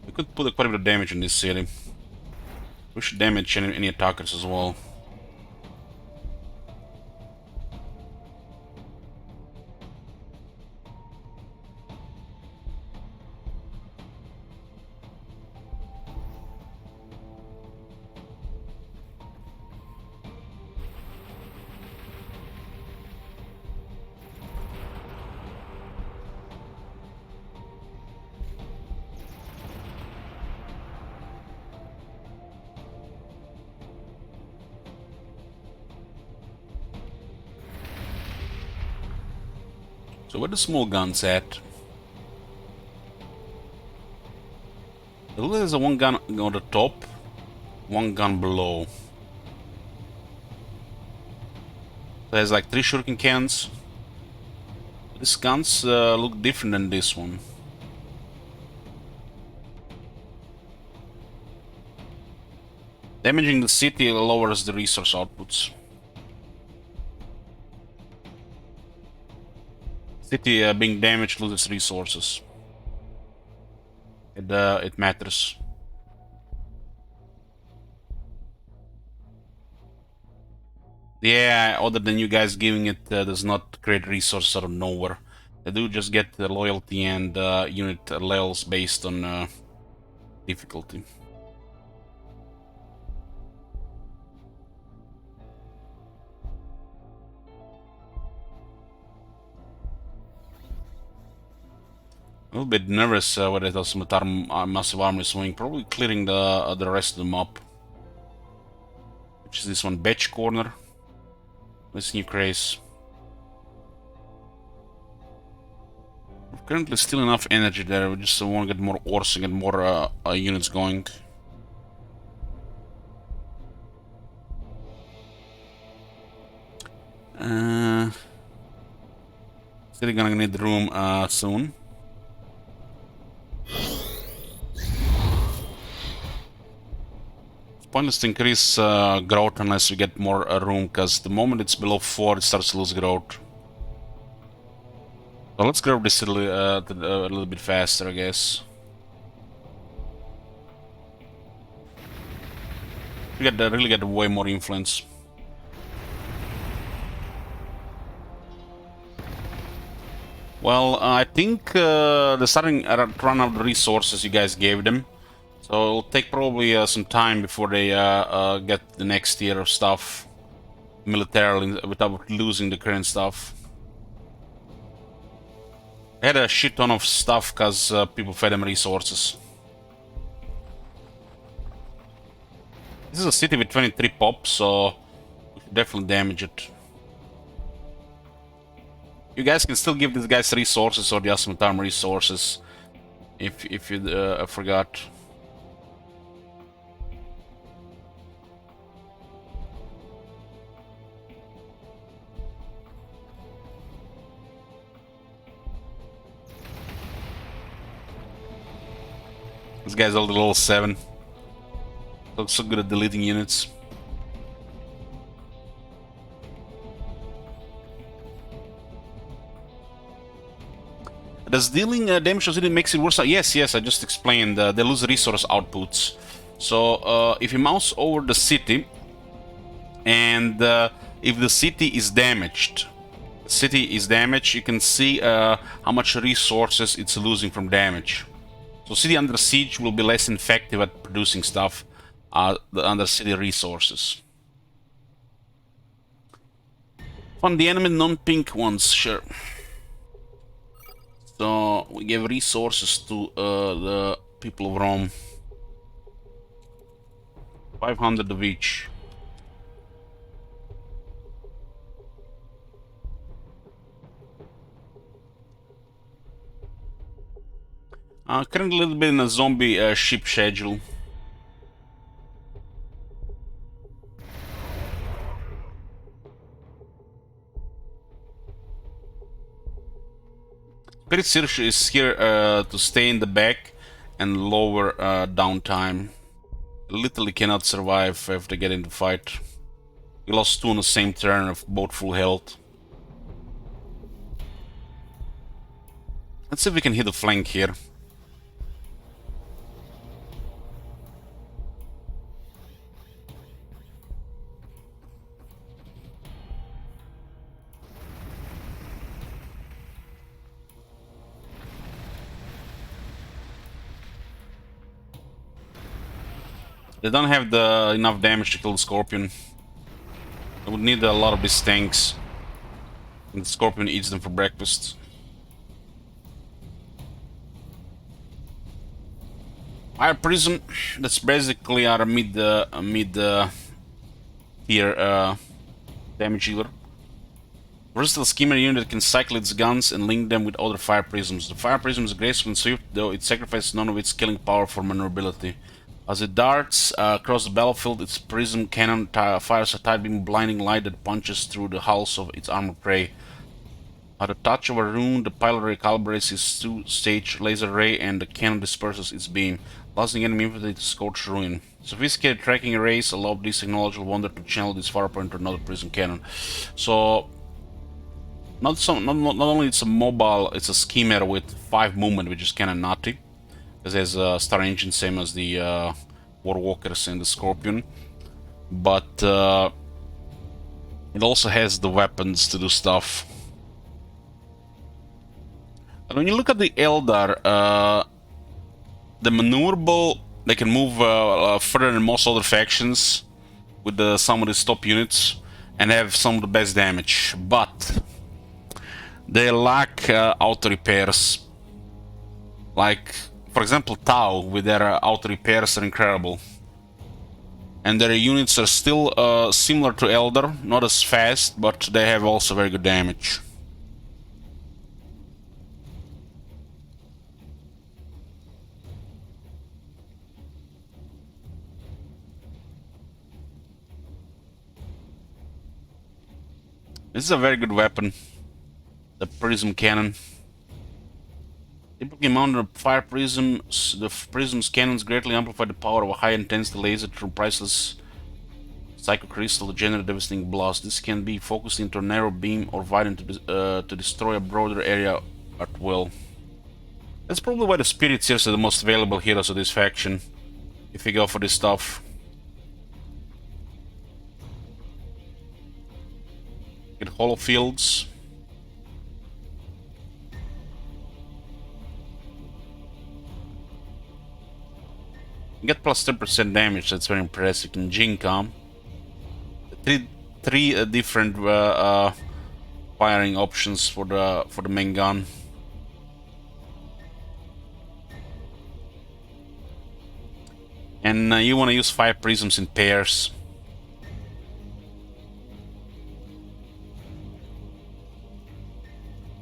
We could put quite a bit of damage in this city. We should damage any attackers as well. So where the small guns at? There's a one gun on the top, one gun below. There's like 3 shuriken cans. These guns look different than this one. Damaging the city lowers the resource outputs. City being damaged loses resources. It matters. Yeah, other than you guys giving it does not create resources out of nowhere. They do just get the loyalty and unit levels based on difficulty. A little bit nervous with it as massive army swing, probably clearing the rest of the map. Which is this one, Batch Corner. This new craze. Currently still enough energy there, we just want to get more ores and get more units going. Still gonna need room soon. It's pointless to increase growth unless we get more room, because the moment it's below 4 it starts to lose growth. So let's grow this a little bit faster, I guess. We really get way more influence. Well, I think they're starting to run out of the resources you guys gave them. So it'll take probably some time before they get the next tier of stuff militarily without losing the current stuff. I had a shit ton of stuff because people fed them resources. This is a city with 23 pop, so we should definitely damage it. You guys can still give these guys resources or the Ultimate Armor resources if you forgot. This guy's all the level 7. Looks so good at deleting units. Does dealing damage to city makes it worse? Yes, I just explained. They lose resource outputs. So if you mouse over the city, and if the city is damaged, you can see how much resources it's losing from damage. So city under siege will be less effective at producing stuff under city resources. Fund the enemy non-pink ones, sure. So we gave resources to the people of Rome. 500 of each. Currently a little bit in a zombie ship schedule. Spirit Search is here to stay in the back and lower downtime. Literally cannot survive if they get into fight. We lost 2 on the same turn of both full health. Let's see if we can hit a flank here. They don't have enough damage to kill the Scorpion. I would need a lot of these tanks. And the Scorpion eats them for breakfast. Fire Prism, that's basically our mid tier damage healer. Versatile skimmer unit that can cycle its guns and link them with other fire prisms. The fire prism is graceful and swift, though it sacrifices none of its killing power for maneuverability. As it darts across the battlefield, its prism cannon fires a tight beam blinding light that punches through the hulls of its armored prey. At the touch of a rune, the pilot recalibrates its 2-stage laser ray and the cannon disperses its beam. Causing enemy infantry to scorch ruin. Sophisticated tracking arrays allow this technological wonder to channel this firepower into another prism cannon. So not only it's a mobile, it's a schemer with 5 movement, which is kind of nutty. Because it has a star engine, same as the Warwalkers and the Scorpion. But it also has the weapons to do stuff. And when you look at the Eldar, the maneuverable, they can move further than most other factions with some of the top units and have some of the best damage, but they lack auto repairs. Like, for example, Tau with their auto repairs are incredible. And their units are still similar to Eldar, not as fast, but they have also very good damage. This is a very good weapon, the prism cannon. Typically mounted on fire prisms, the prism's cannons greatly amplify the power of a high-intensity laser through priceless psychocrystal to generate devastating blast. This can be focused into a narrow beam or widened to destroy a broader area at will. That's probably why the Spirit Seers are the most valuable heroes of this faction, if you go for this stuff. Get hollow fields. You get plus 10% damage, that's very impressive. In Jincom, three different firing options for the main gun. And you want to use 5 prisms in pairs.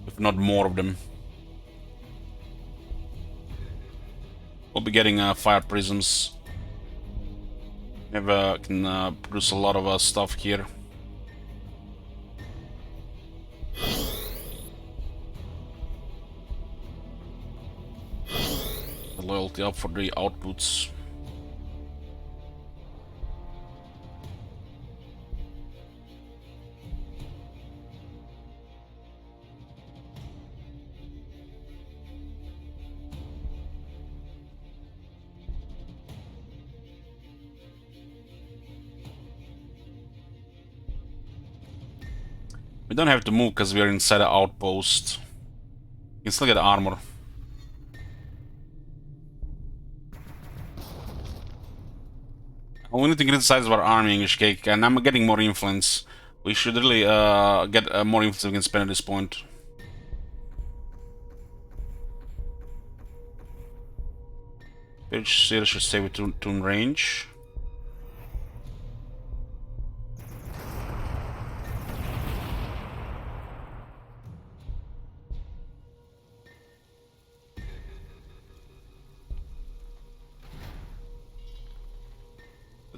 If not more of them. We'll be getting 5 prisms. We can produce a lot of stuff here. The loyalty up for the outputs. We don't have to move because we are inside an outpost. You can still get armor. We need to get the size of our army, English Cake, and I'm getting more influence. We should really get more influence we can spend at this point. Which should stay with tune range.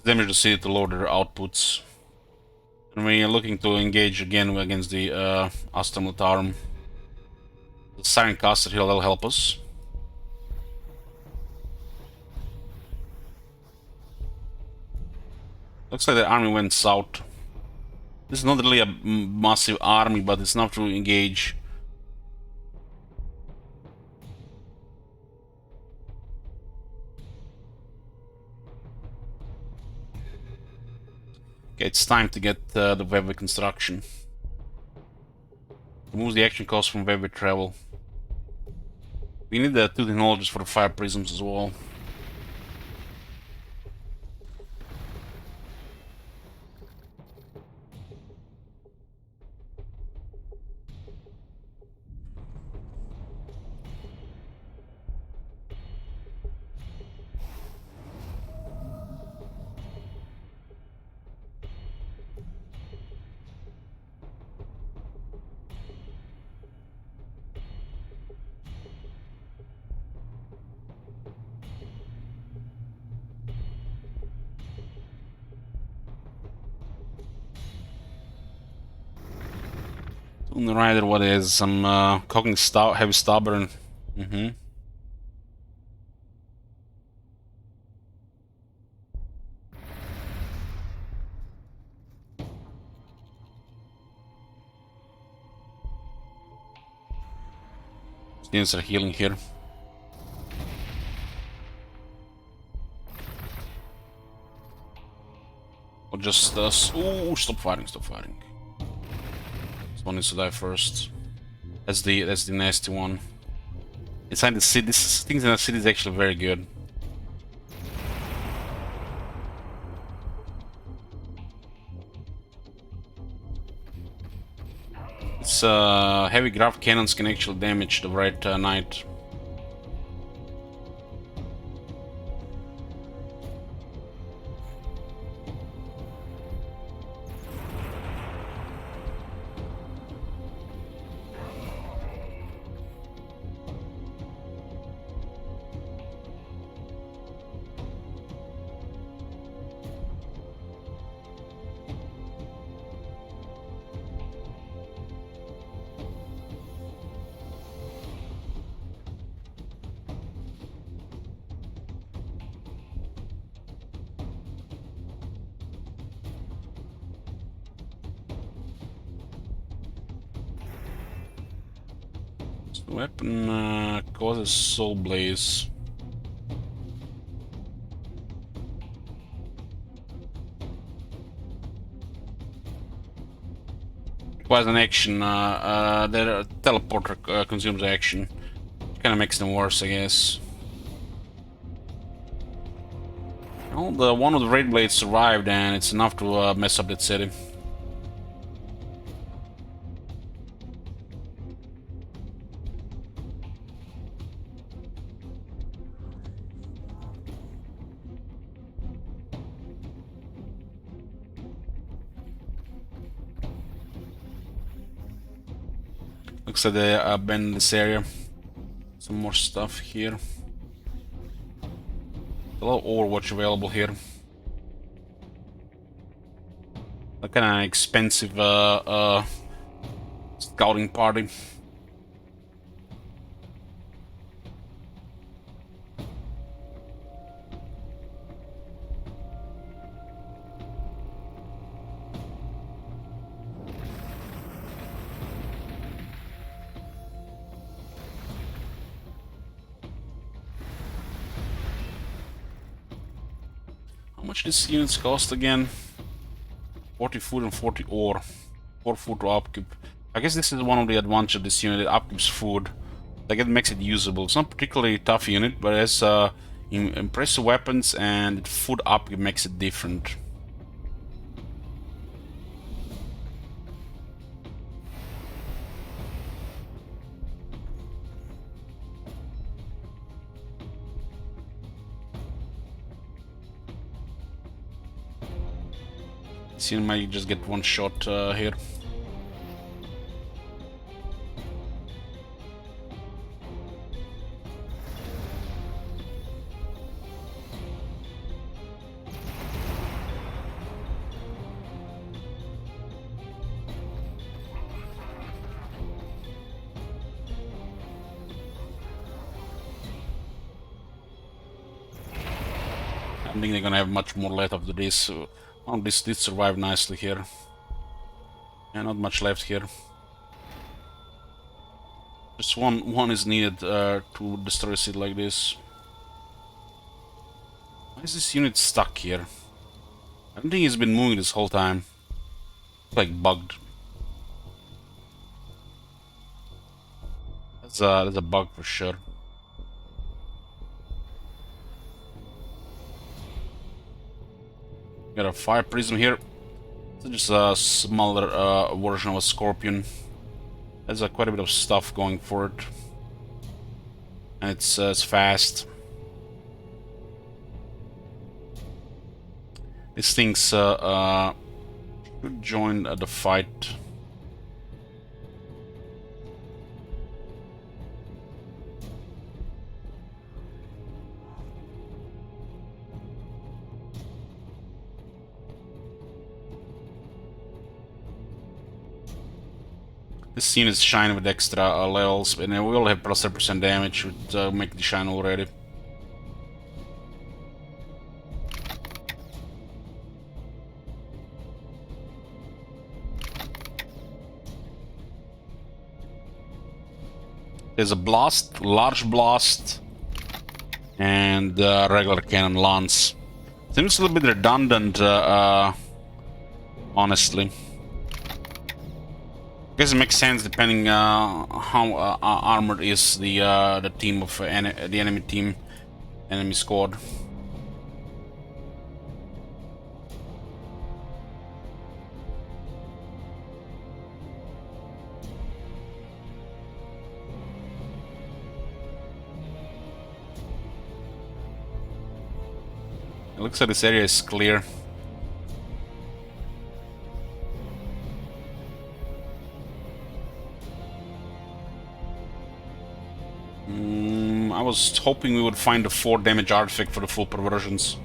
Damage the city to lower their outputs. And we are looking to engage again against the Astra Militarum. The Siren Caster here will help us. Looks like the army went south. This is not really a massive army, but it's enough to engage. Okay, it's time to get the web construction. Removes the action cost from web travel. We need the 2 technologies for the 5 prisms as well. Tomb Raider, what is? Some cooking heavy stubborn. Units are healing here. Or just ooh, stop firing, stop firing. This one needs to die first. That's the nasty one. Inside the city, things in the city is actually very good. It's heavy grav cannons can actually damage the right knight. The weapon causes soul blaze. Requires an action. Their teleporter consumes action. Kind of makes them worse, I guess. Well, one of the raid blades survived, and it's enough to mess up that city. Looks like they abandoned this area. Some more stuff here. A lot of Overwatch available here. A kind of expensive scouting party. How much these units cost again? 40 food and 40 ore. 4 food to upkeep. I guess this is one of the advantages of this unit. It upkeeps food. Like, it makes it usable. It's not particularly a tough unit, but it has impressive weapons, and food upkeep makes it different. This unit might just get one shot here. I don't think they're gonna have much more left after this. Oh, this did survive nicely here. Yeah, not much left here. Just one is needed to destroy a city like this. Why is this unit stuck here? I don't think he's been moving this whole time. It's like bugged. That's a bug for sure. Got a fire prism here. It's just a smaller version of a scorpion. Has quite a bit of stuff going for it, and it's fast. These things should join the fight. This unit is shining with extra levels, and we all have plus 30% damage, would make the shine already. There's a blast, large blast, and regular cannon lance. Seems a little bit redundant, honestly. I guess it makes sense depending how armored is the team of the enemy team, enemy squad. It looks like this area is clear. I was hoping we would find a 4 damage artifact for the full perversions.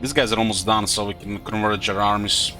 These guys are almost done, so we can converge our armies.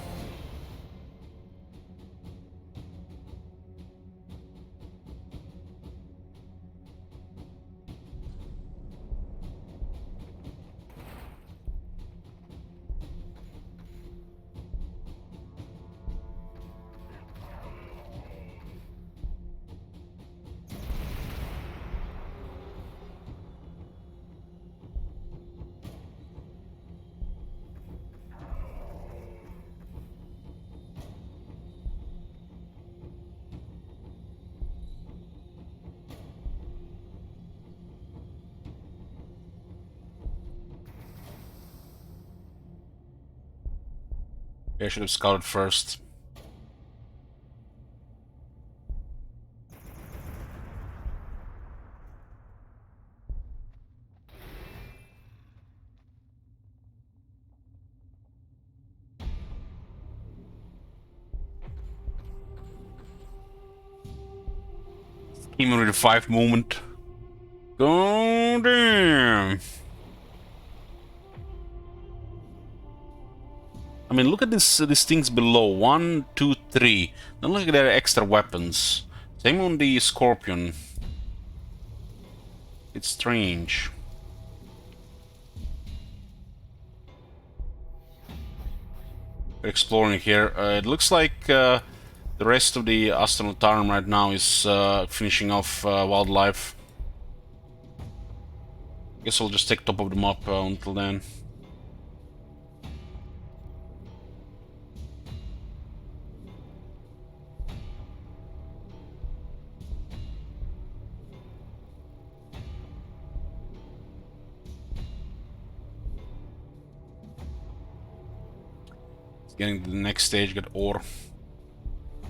I should have scouted first. Scheme with the 5 movement. Go damn! I mean, look at these things below. 1, 2, 3. Then look at their extra weapons. Same on the Scorpion. It's strange. We're exploring here. It looks like the rest of the astronaut arm right now is finishing off wildlife. Guess I'll just take top of the map until then. Getting to the next stage, get ore.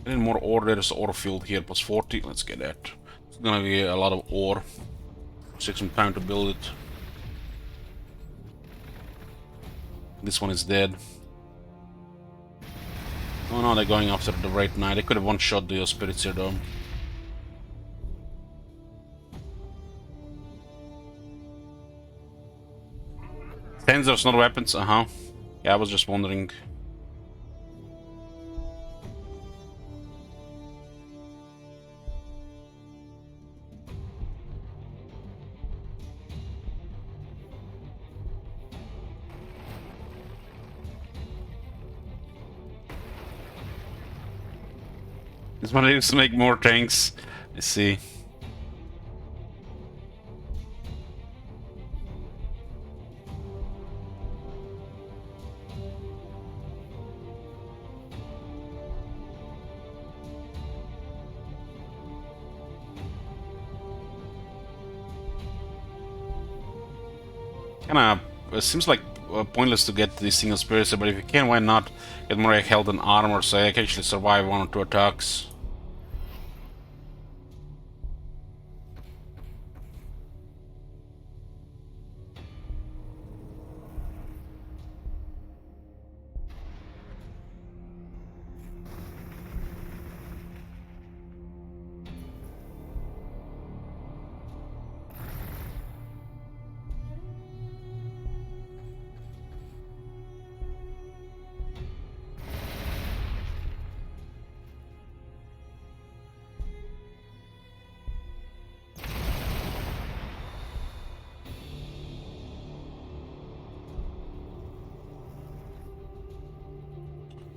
Getting more ore, there's ore field here, plus 40. Let's get that. It's gonna be a lot of ore. Take some time to build it. This one is dead. Oh no, they're going after the Great Knight. They could have one-shot the spirits here though. Sensors, not weapons, Yeah, I was just wondering. This one needs to make more tanks. I see. Kinda, it seems like pointless to get these single spirits, but if you can, why not get more health and armor so I can actually survive 1 or 2 attacks.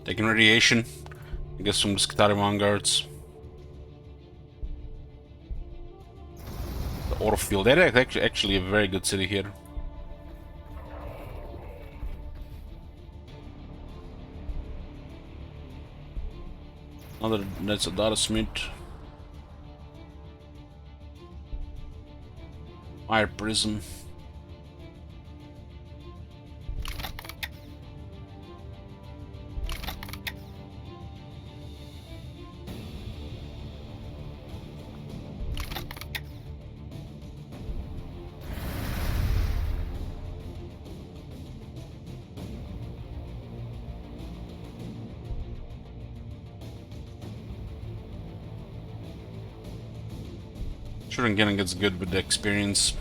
Taking radiation. I guess from the Skitarii vanguards. The ore field. That is actually a very good city here. That's a data smith. Fire prism. Sure, again, gets good with the experience.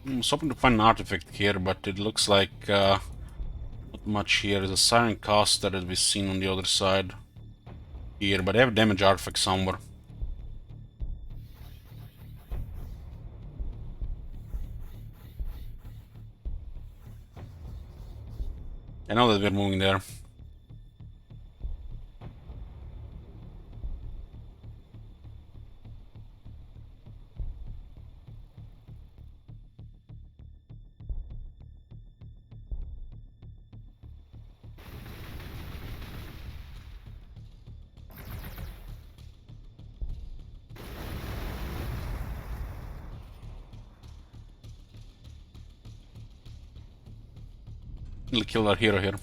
I was hoping to find an artifact here, but it looks like not much here. There's a siren caster that we've seen on the other side here, but I have a damage artifact somewhere. I know that we're moving there. We'll kill our hero here.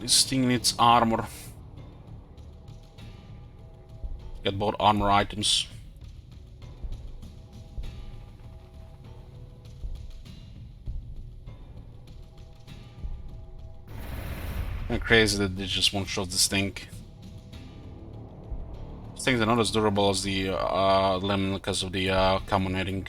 This thing needs armor. Get both armor items. Kinda crazy that they just one-shot this thing. This thing's not as durable as the lemon because of the common heading.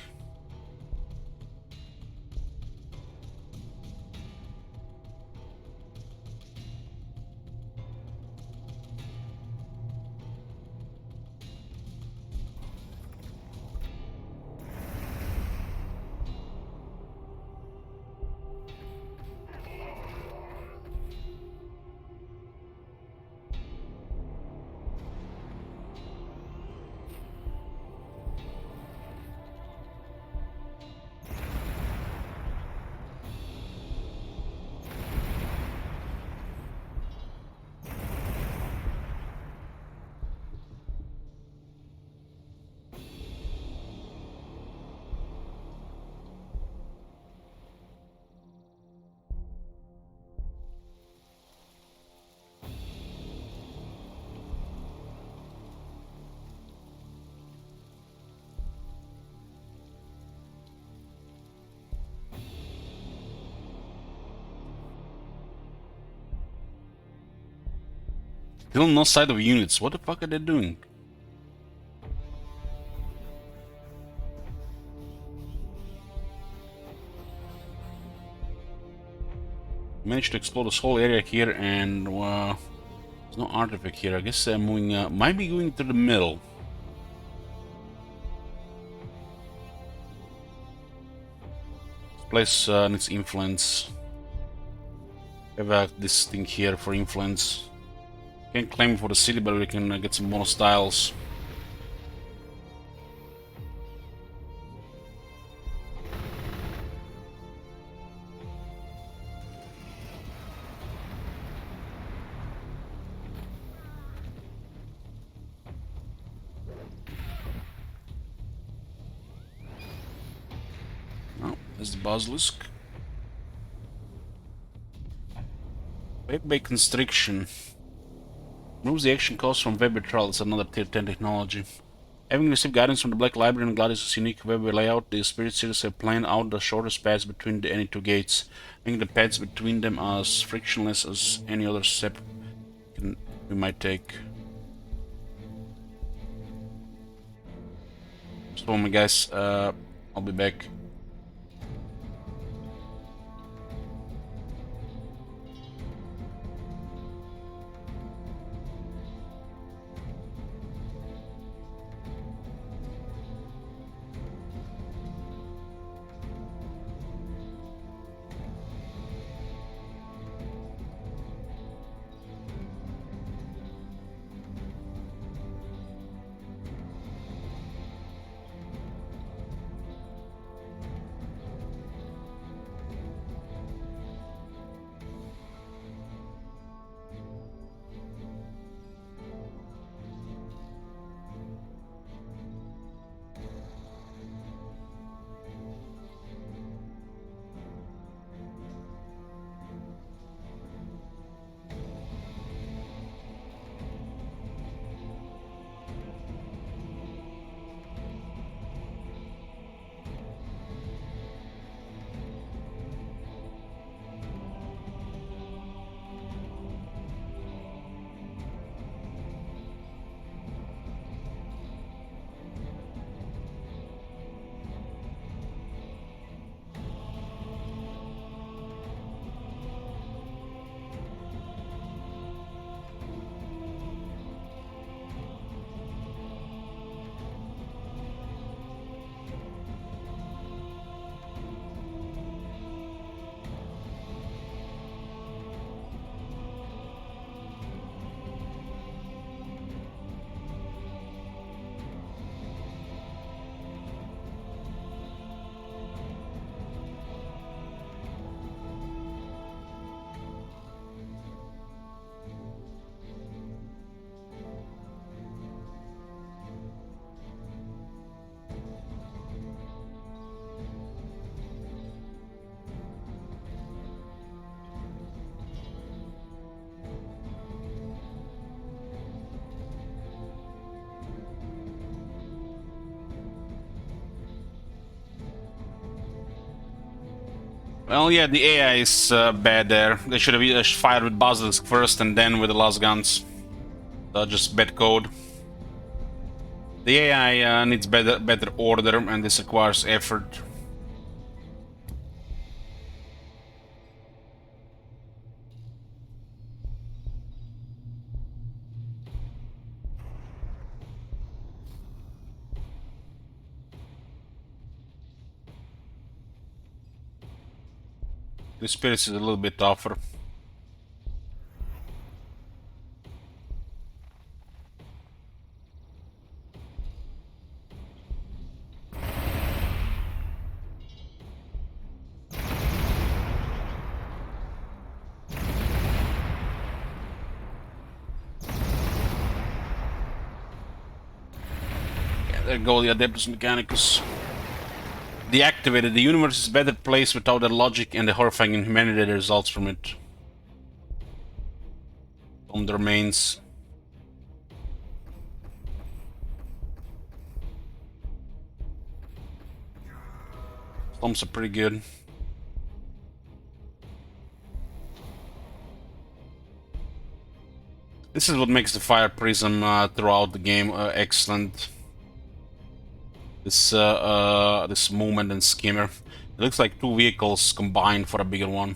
Still no sight of units. What the fuck are they doing? Managed to explore this whole area here, and there's no artifact here. I guess they're moving. Might be going to the middle. This place needs influence. We have this thing here for influence. Can't claim for the city, but we can get some bonus tiles. Oh, there's the basilisk. Web-based constriction. Removes the action cost from web trial. It's another tier 10 technology. Having received guidance from the Black Library and Gladius' unique web layout, the Spirit Seers have planned out the shortest paths between any two gates, making the paths between them as frictionless as any other step we might take. So, my guys, I'll be back. Well, yeah, the AI is bad there. They should have fired with Basilisk first and then with the last guns. Just bad code. The AI needs better order, and this requires effort. The spirits is a little bit tougher. Yeah, there go the Adeptus Mechanicus. Deactivated. The universe is better placed without the logic and the horrifying inhumanity that results from it. From the remains. Stomps are pretty good. This is what makes the Fire Prism throughout the game excellent. This movement and skimmer. It looks like two vehicles combined for a bigger one.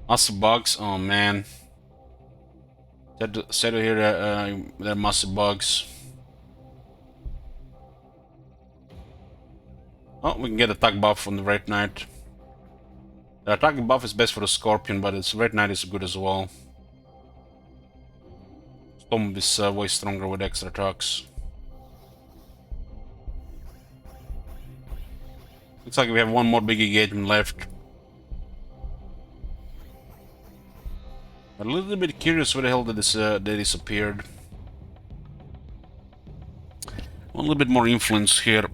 Massive bugs. Oh man. Said here there are massive bugs. Oh, we can get attack buff from the Red Knight. The attack buff is best for the Scorpion, but its Red Knight is good as well. Storm is way stronger with extra attacks. Looks like we have one more big engagement left. A little bit curious where the hell did this they disappeared. A little bit more influence here.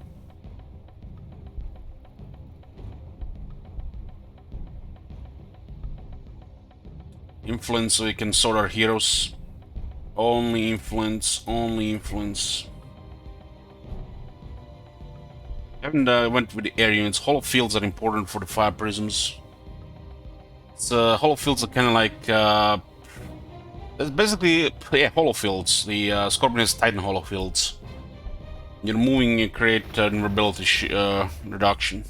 Influence, so we can sort our heroes. Only influence, only influence. Haven't went with the air units. Hollow fields are important for the fire prisms. It's, hollow fields are kind of like it's basically hollow fields. The Scorpion has Titan hollow fields. You're moving, you create vulnerability reduction.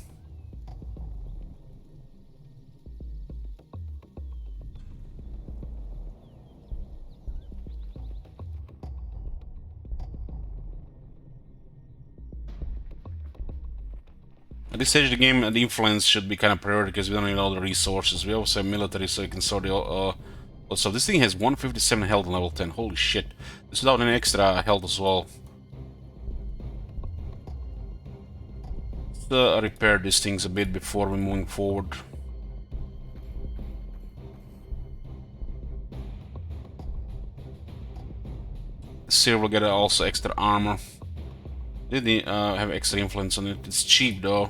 At this stage of the game, the influence should be kind of priority because we don't need all the resources. We also have military, so we can sort the. So this thing has 157 health on level 10. Holy shit! This without any extra health as well. Let's repair these things a bit before we're moving forward. Seer will get also extra armor. Did have extra influence on it. It's cheap though.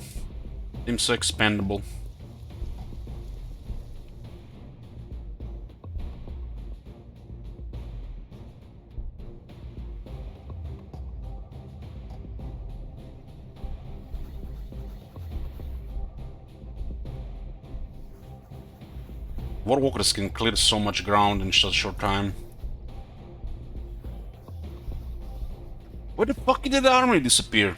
Seems so expendable. Warwalkers can clear so much ground in such a short time. Where the fuck did the army disappear?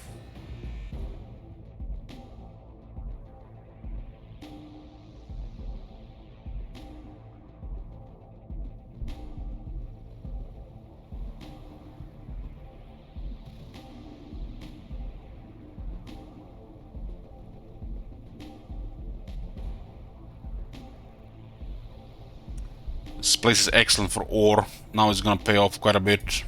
This place is excellent for ore. Now it's gonna pay off quite a bit.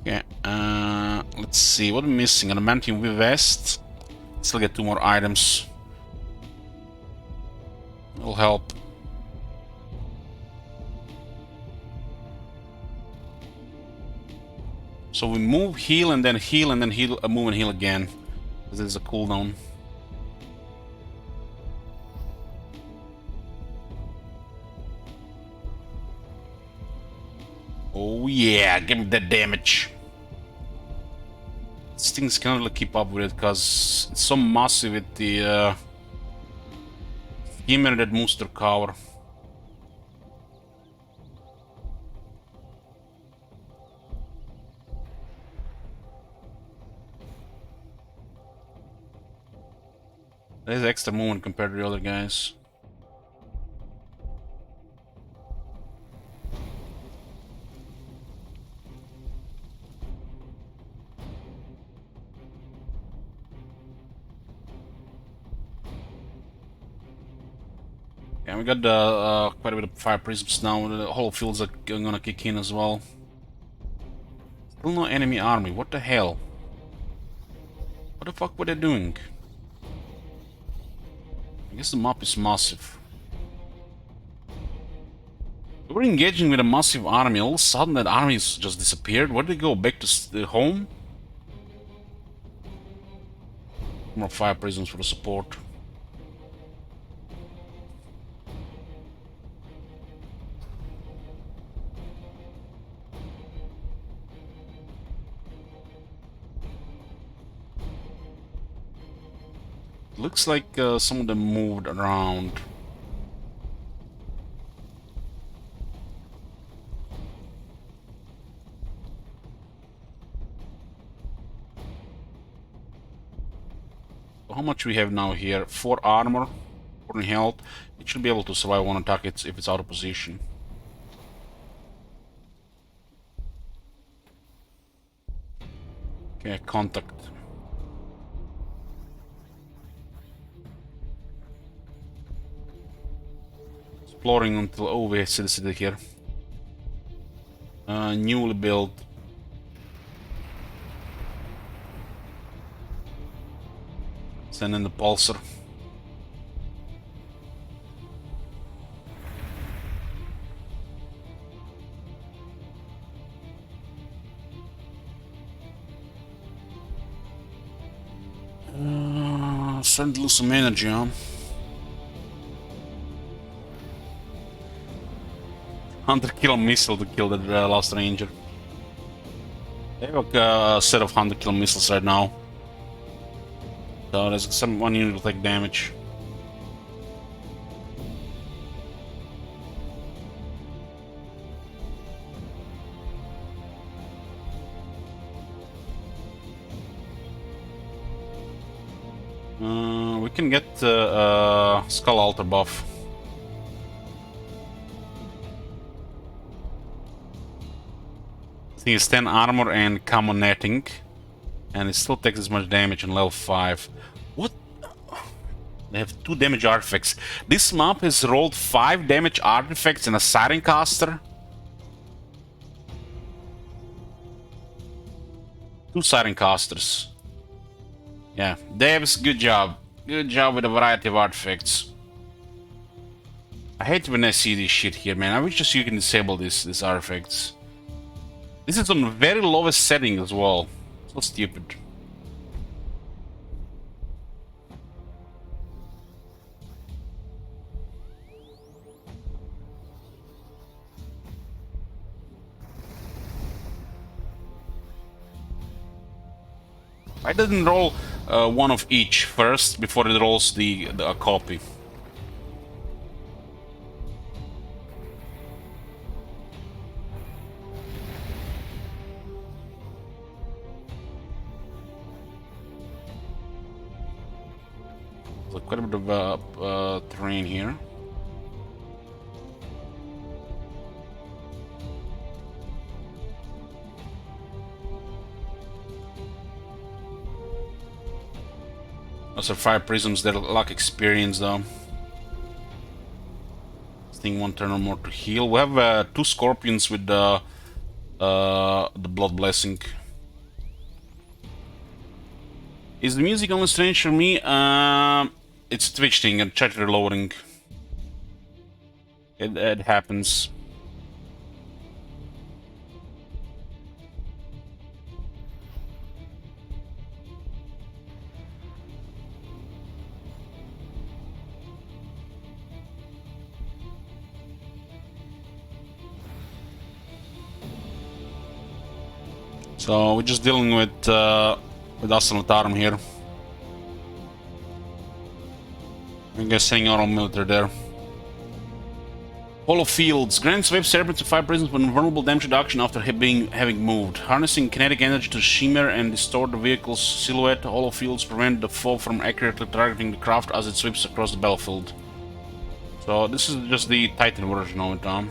Yeah, let's see, what am I missing? An adamantium vest. Still get 2 more items. Will help. So we move, heal, and then heal, and then heal, move and heal again. This is a cooldown. Oh yeah, give me that damage. These things can't really keep up with it because it's so massive with the skimmer that moves their cover. There's extra movement compared to the other guys. Yeah, we got quite a bit of fire prisms now. The hollow fields are gonna kick in as well. Still no enemy army. What the hell? What the fuck were they doing? I guess the map is massive. We were engaging with a massive army. All of a sudden, that army just disappeared. Where did they go? Back to the home? More fire prisms for the support. Looks like some of them moved around. So how much we have now here? 4 armor, 4 in health. It should be able to survive one attack if it's out of position. Okay, contact. Exploring until we see the city here. Newly built. Send in the pulsar. Starting to lose some energy, huh? 100-kill missile to kill that last ranger. They have a set of 100-kill missiles right now. So there's one unit will take damage. We can get Skull Altar buff. I think it's 10 armor and common netting. And it still takes as much damage on level 5. What? They have 2 damage artifacts. This map has rolled 5 damage artifacts and a Siren Caster. 2 Siren Casters. Yeah, devs, good job. Good job with a variety of artifacts. I hate when I see this shit here, man. I wish just you can disable these artifacts. This is on the very lowest setting as well. So stupid. I didn't roll one of each first before it rolls the copy. There's quite a bit of terrain here. Those are 5 prisms that lack experience, though. I think 1 turn or more to heal. We have 2 scorpions with the blood blessing. Is the music only strange for me? It's twitching and chat reloading. It happens. So we're just dealing with Aeldari here. I guess sending our own military there. Hollow Fields grants wave serpents to 5 prisons with vulnerable damage reduction after having moved. Harnessing kinetic energy to shimmer and distort the vehicle's silhouette, Hollow Fields prevent the foe from accurately targeting the craft as it sweeps across the battlefield. So this is just the Titan version of it, huh?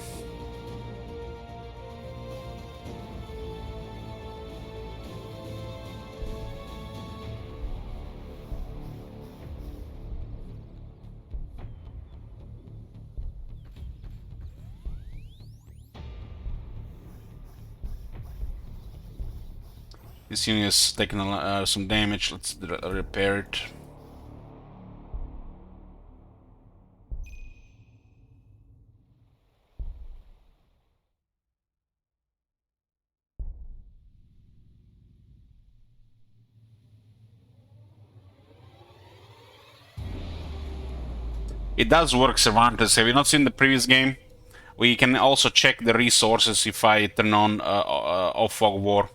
This unit has taken some damage. Let's repair it. It does work, Cervantes. Have you not seen the previous game? We can also check the resources if I turn on off Fog War.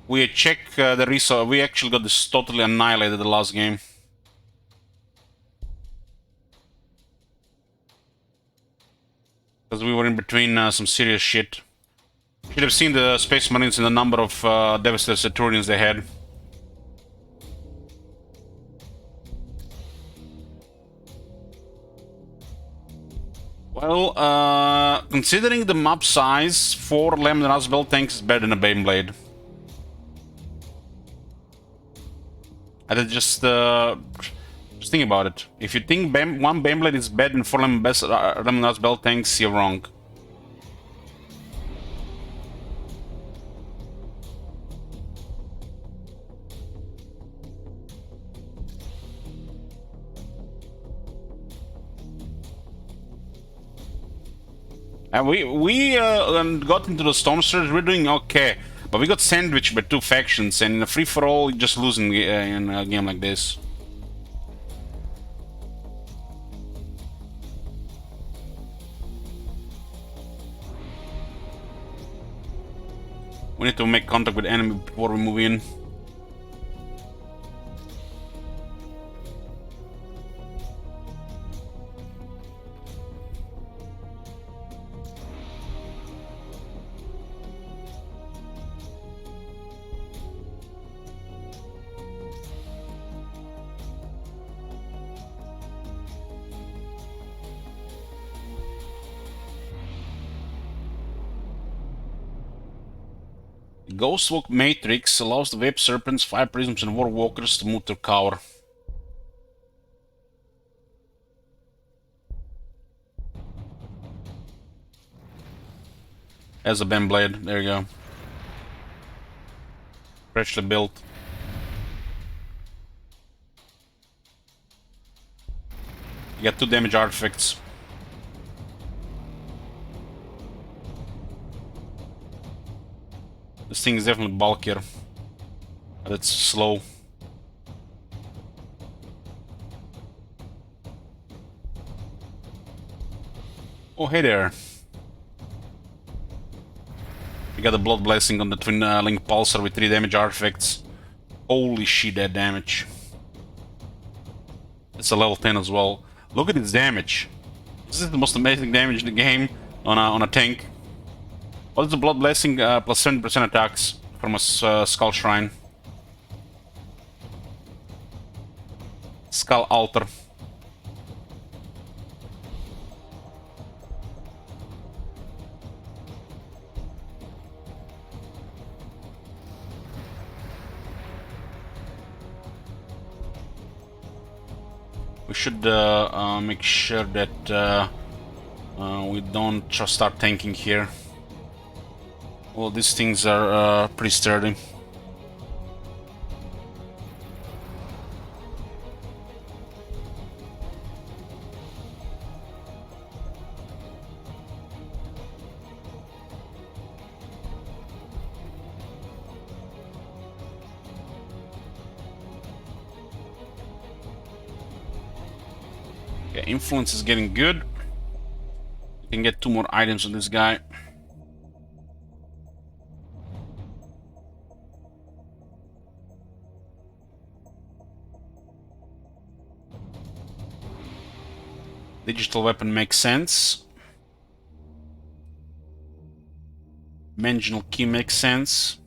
We check the resource. We actually got this totally annihilated the last game. Because we were in between some serious shit. Should have seen the Space Marines and the number of devastated Saturnians they had. Well, considering the map size, 4 Lemon Raspberry tanks is better than a Baneblade. And just think about it. If you think one Baneblade is better than 4 Lemon Raspberry tanks, you're wrong. And we got into the storm surge. We're doing okay, but we got sandwiched by two factions, and in a free for all, you're just losing in a game like this. We need to make contact with the enemy before we move in. The Ghostwalk Matrix allows the Web Serpents, Fire Prisms, and War Walkers to move to cover. As a Ben Blade, there you go. Freshly built. You got 2 damage artifacts. This thing is definitely bulkier, but it's slow. Oh, hey there. We got a Blood Blessing on the Twin Link Pulsar with 3 damage artifacts. Holy shit, that damage. It's a level 10 as well. Look at its damage. This is the most amazing damage in the game on a tank. What is the Blood Blessing? Plus 70% attacks from a Skull Shrine. Skull Altar. We should make sure that we don't just start tanking here. Well, these things are pretty sturdy. Okay, influence is getting good. We can get 2 more items on this guy. Digital weapon makes sense. Dimensional key makes sense.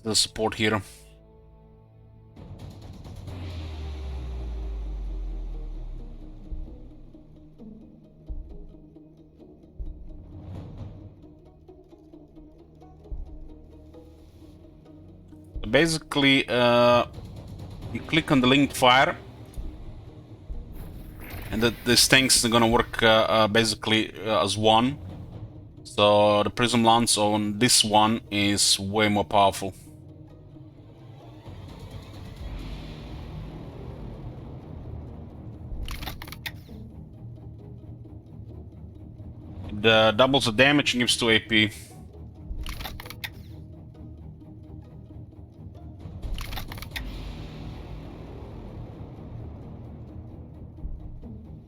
The support here. Basically, you click on the linked fire, and these tanks are gonna work basically as one. So the prism lance on this one is way more powerful. It doubles the damage and gives 2 AP.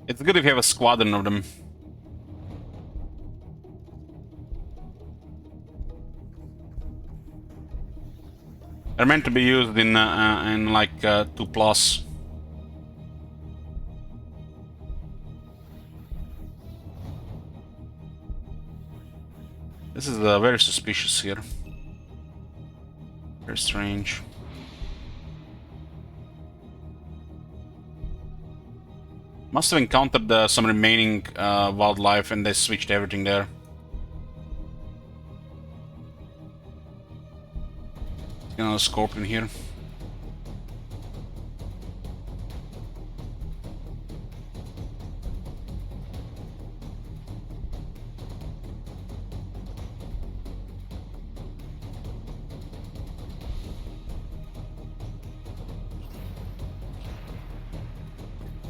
It's good if you have a squadron of them. They're meant to be used in like 2+. This is very suspicious here. Very strange. Must have encountered some remaining wildlife and they switched everything there. Another scorpion here.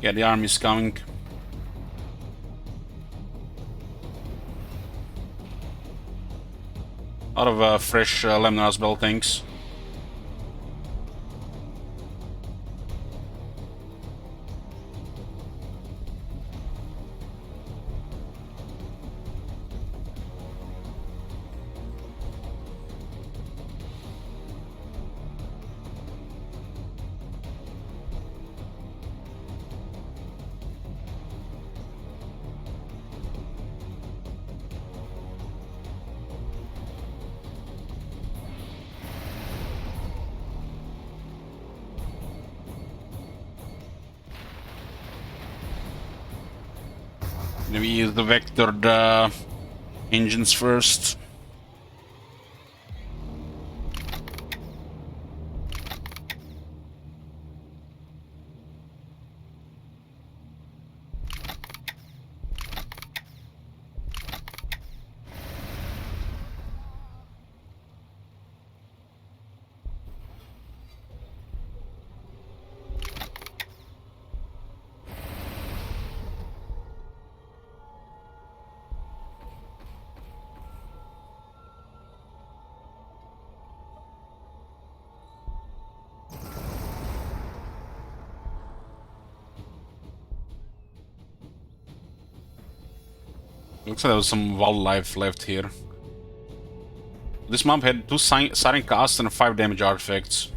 Yeah, the army's coming. lot of fresh lemon bell things. We use the vectored engines first. Looks like there was some wildlife left here. This mob had 2 siren casts and 5 damage artifacts.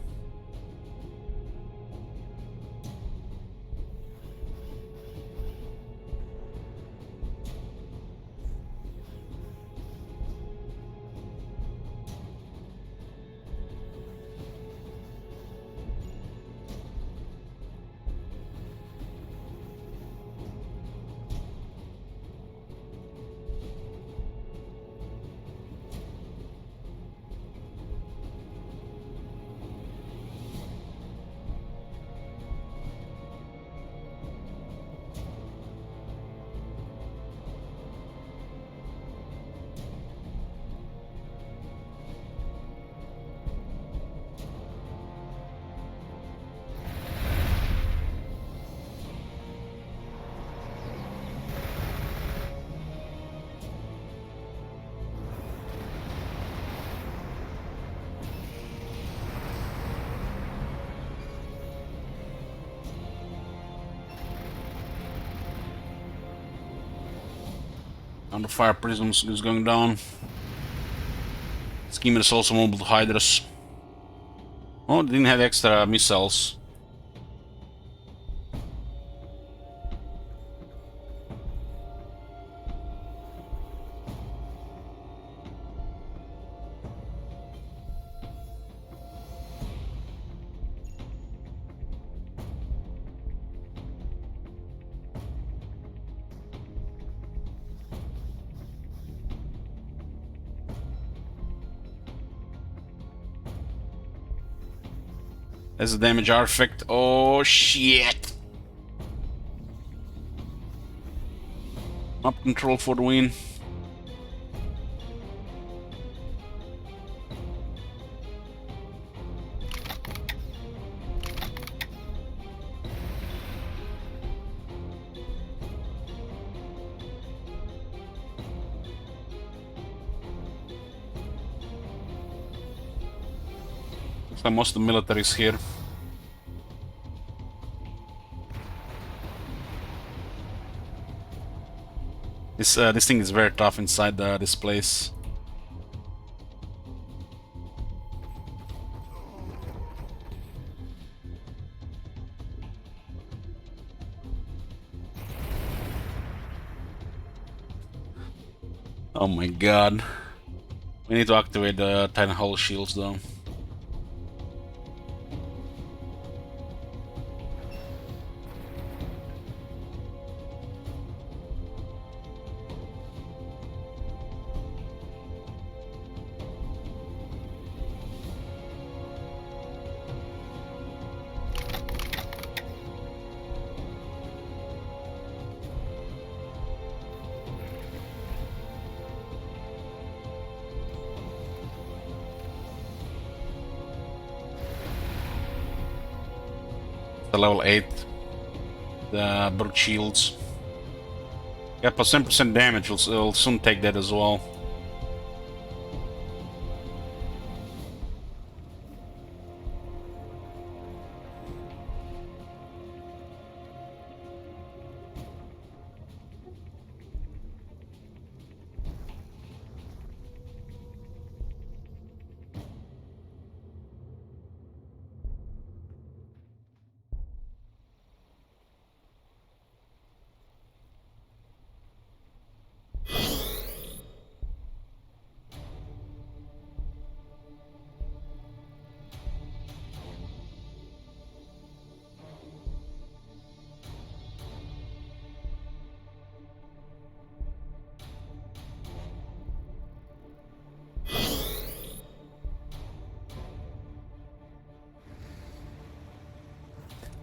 And the fire prisms is going down. Schemer is also mobile to Hydras. Oh, they didn't have extra missiles. There's a damage artifact. Oh shit! Up control for the win. Looks like most of the military is here. This thing is very tough inside this place. Oh my god. We need to activate the Titan Hull shields though. The level 8, the brute shields. Yeah, plus 10% damage, we'll soon take that as well.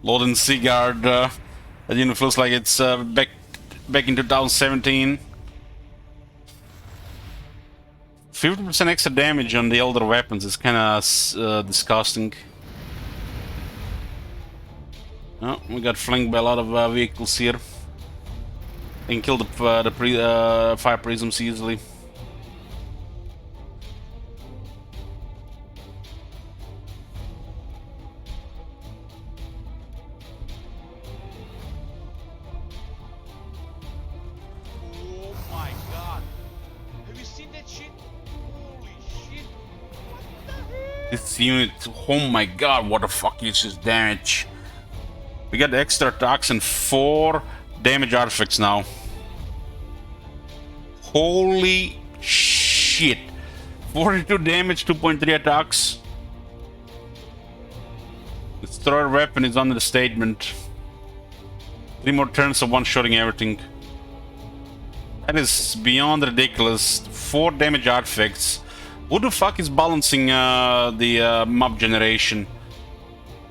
Loading Seaguard. That unit feels like it's back in 2017. 50% extra damage on the elder weapons is kind of disgusting. Oh, we got flanked by a lot of vehicles here. They can kill the fire prisms easily. Oh my god. Have you seen that shit? Holy shit. What the hell? This unit, oh my god, what the fuck is this damage? We got extra attacks and 4 damage artifacts now. Holy shit. 42 damage, 2.3 attacks. Destroyer weapon is under the statement. 3 more turns of one-shotting everything. That is beyond ridiculous. 4 damage artifacts. Who the fuck is balancing the map generation?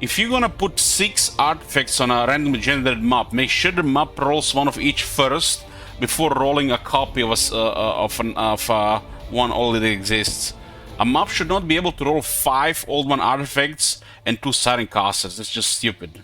If you're gonna put 6 artifacts on a randomly generated map, make sure the map rolls one of each first before rolling a copy of one already exists. A map should not be able to roll 5 old one artifacts and 2 siren casters. That's just stupid.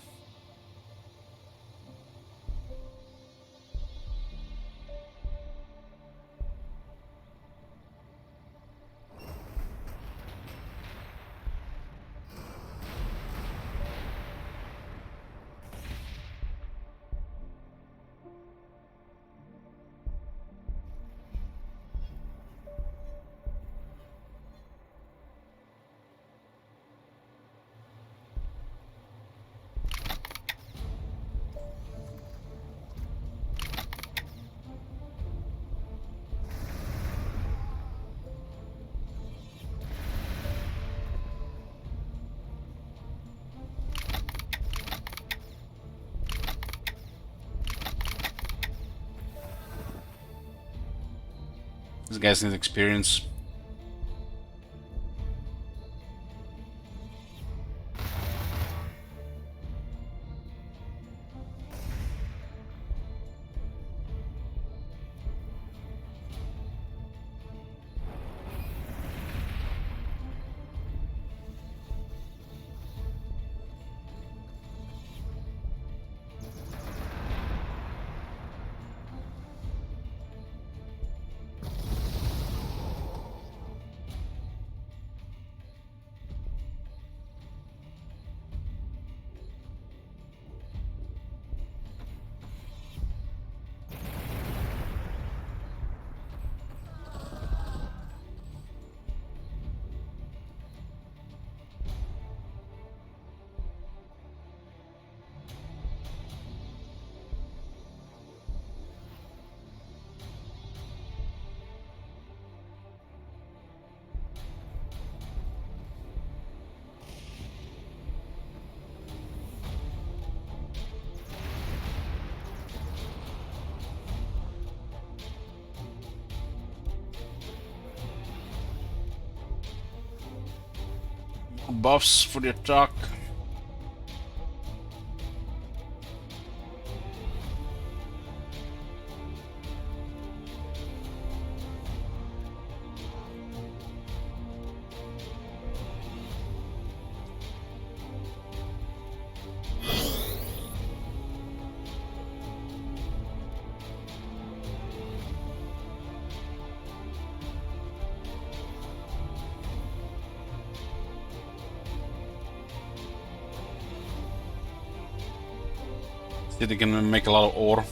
This guy's needs experience. Buffs for the attack. See, they can make a lot of ore.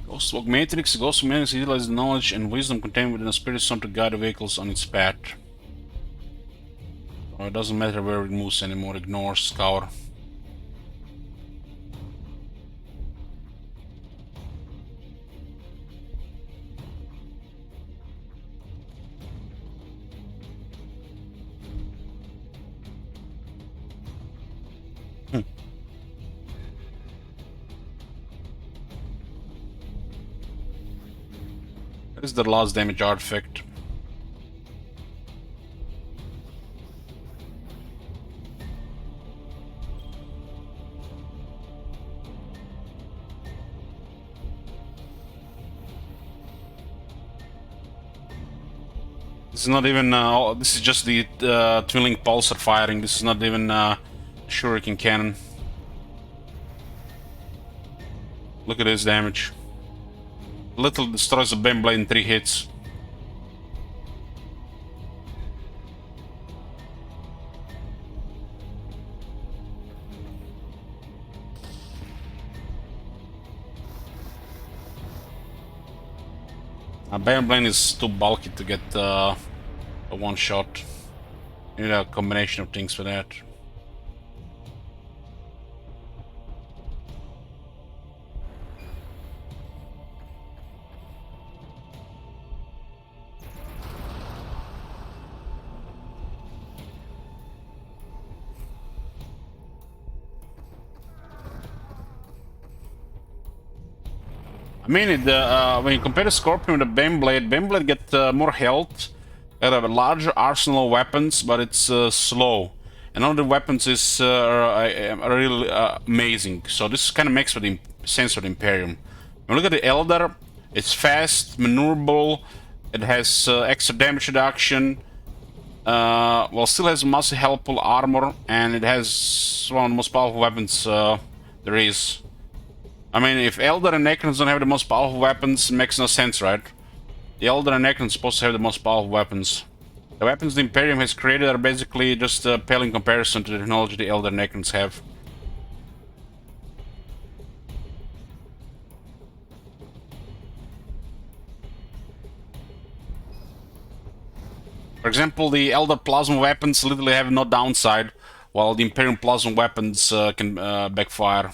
Ghostwalk Matrix. Ghost Matrix utilizes the knowledge and wisdom contained within a spirit storm to guide the vehicles on its path. Oh, it doesn't matter where it moves anymore. Ignore, scour. That is the last damage artifact. This is not even. This is just the twin-link pulsar firing. This is not even shuriken cannon. Look at this damage. Little destroys a Bane Blade in 3 hits. Bane Blade is too bulky to get a one shot. You need a combination of things for that. I mean, when you compare the Scorpion with the Bane Blade gets more health, it have a larger arsenal of weapons, but it's slow. And all the weapons is really amazing. So this kind of makes for the sense of the Imperium. When you look at the Eldar, it's fast, maneuverable, it has extra damage reduction, well, still has massive helpful armor, and it has one of the most powerful weapons there is. I mean, if Eldar and Necrons don't have the most powerful weapons, it makes no sense, right? The Eldar and Necrons are supposed to have the most powerful weapons. The weapons the Imperium has created are basically just pale in comparison to the technology the Eldar and Necrons have. For example, the Eldar plasma weapons literally have no downside, while the Imperium plasma weapons can backfire.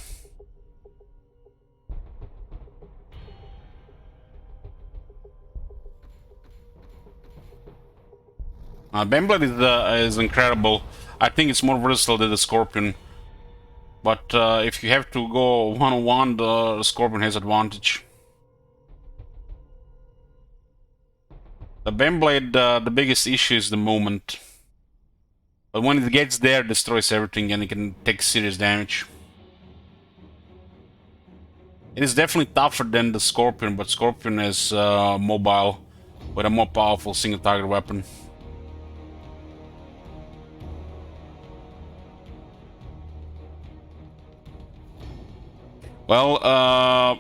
Bane Blade is incredible. I think it's more versatile than the Scorpion. But if you have to go one-on-one, the Scorpion has advantage. The Bane Blade, the biggest issue is the movement. But when it gets there, it destroys everything and it can take serious damage. It is definitely tougher than the Scorpion, but Scorpion is mobile with a more powerful single-target weapon. Well,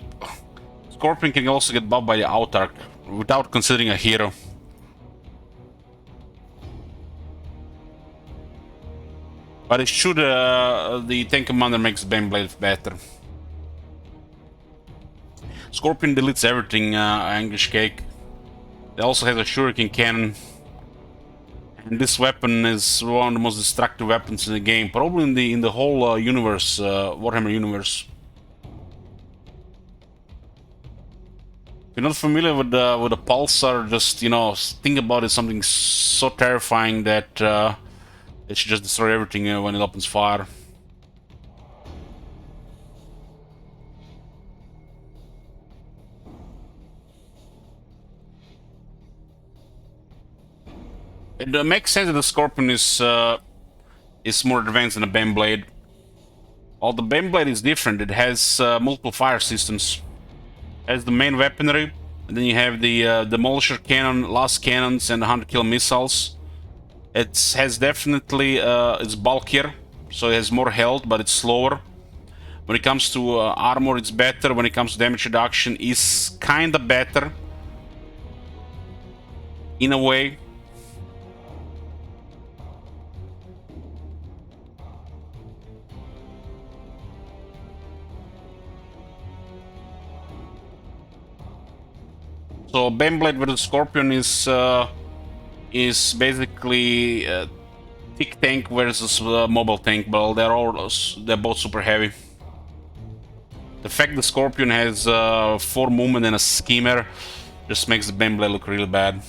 Scorpion can also get buffed by the Autarch without considering a hero. But it should, the tank commander makes Bane Blade better. Scorpion deletes everything, English Cake. It also has a shuriken cannon. And this weapon is one of the most destructive weapons in the game, probably in the whole universe, Warhammer universe. If you're not familiar with the pulsar, just, you know, think about it, something so terrifying that it should just destroy everything when it opens fire. It makes sense that the Scorpion is more advanced than the Bane Blade. While the Bane Blade is different, it has multiple fire systems. As the main weaponry, and then you have the Demolisher Cannon, Last Cannons, and the 100-kill missiles. It has definitely, it's bulkier, so it has more health, but it's slower. When it comes to armor, it's better. When it comes to damage reduction, it's kinda better. In a way. Baneblade versus Scorpion is basically thick tank versus mobile tank, but they're both super heavy. The fact the Scorpion has 4 movement and a schemer just makes the Baneblade look really bad.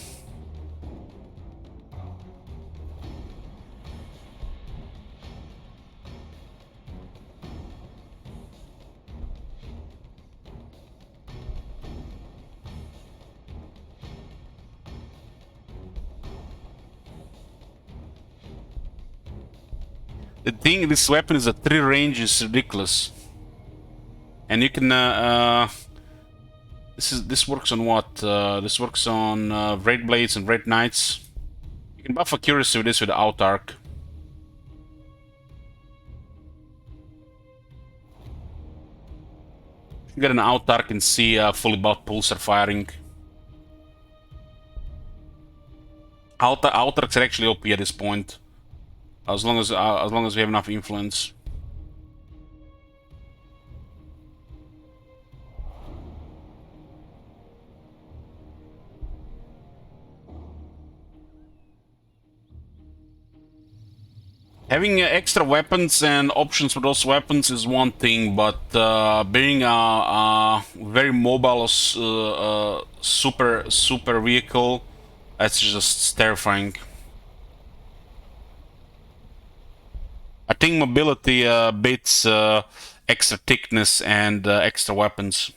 The thing, this weapon is a 3 range is ridiculous, and you can. This works on what? This works on Wraith Blades and Wraith Knights. You can buff accuracy with this with Out Arc. You get an Out Arc and see fully buffed pulsar firing. Out Arcs are actually OP at this point, as long as we have enough influence. Having extra weapons and options for those weapons is one thing, but being a very mobile super vehicle, that's just terrifying. I think mobility beats extra thickness and extra weapons.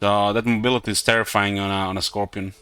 So that mobility is terrifying on a Scorpion.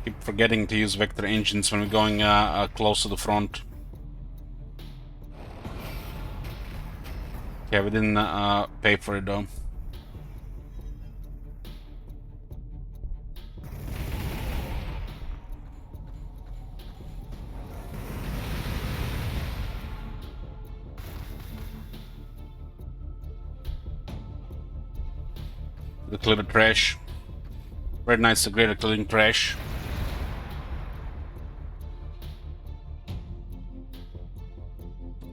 Keep forgetting to use vector engines when we're going close to the front. Yeah, we didn't pay for it though. To clear the trash. Red Knight's a great at clearing trash.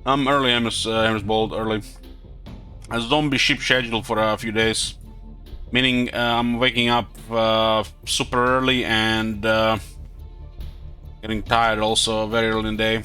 I'm early, Amos Bold, early. A zombie ship schedule for a few days. Meaning I'm waking up super early and getting tired also very early in the day.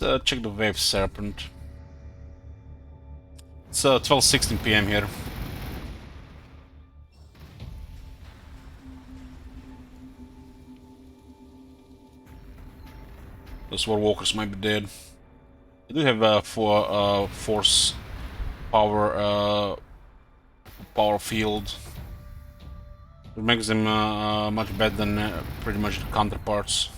Let's check the Wave Serpent. It's 12:16 p.m. here. Those Warwalkers might be dead. They do have force power field. It makes them much better than pretty much the counterparts.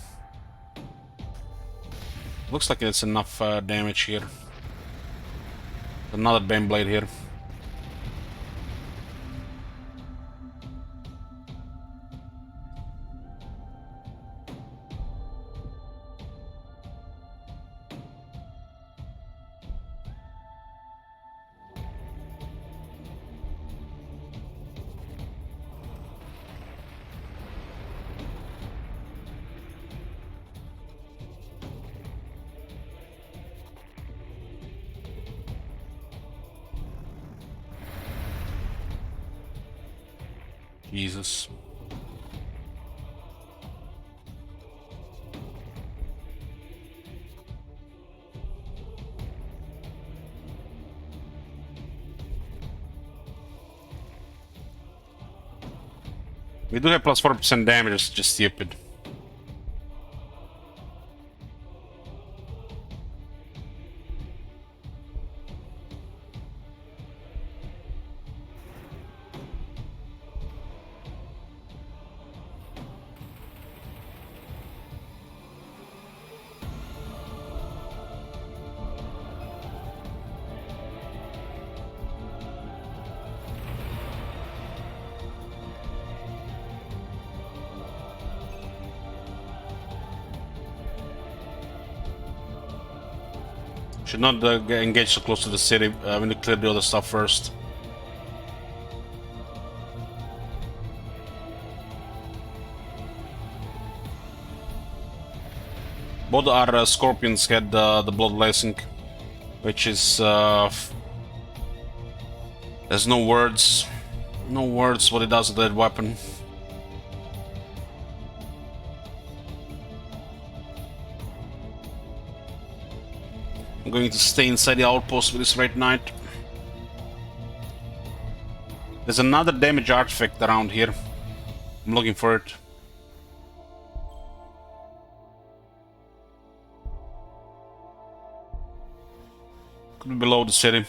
Looks like it's enough damage here. Another Baneblade here. Jesus. We do have plus 4% damage, it's just stupid. Should not engage so close to the city. We need to clear the other stuff first. Both our scorpions had the blood lacing, which is there's no words what it does with that weapon. I'm going to stay inside the outpost with this Red Knight. There's another damage artifact around here. I'm looking for it. Could be below the city.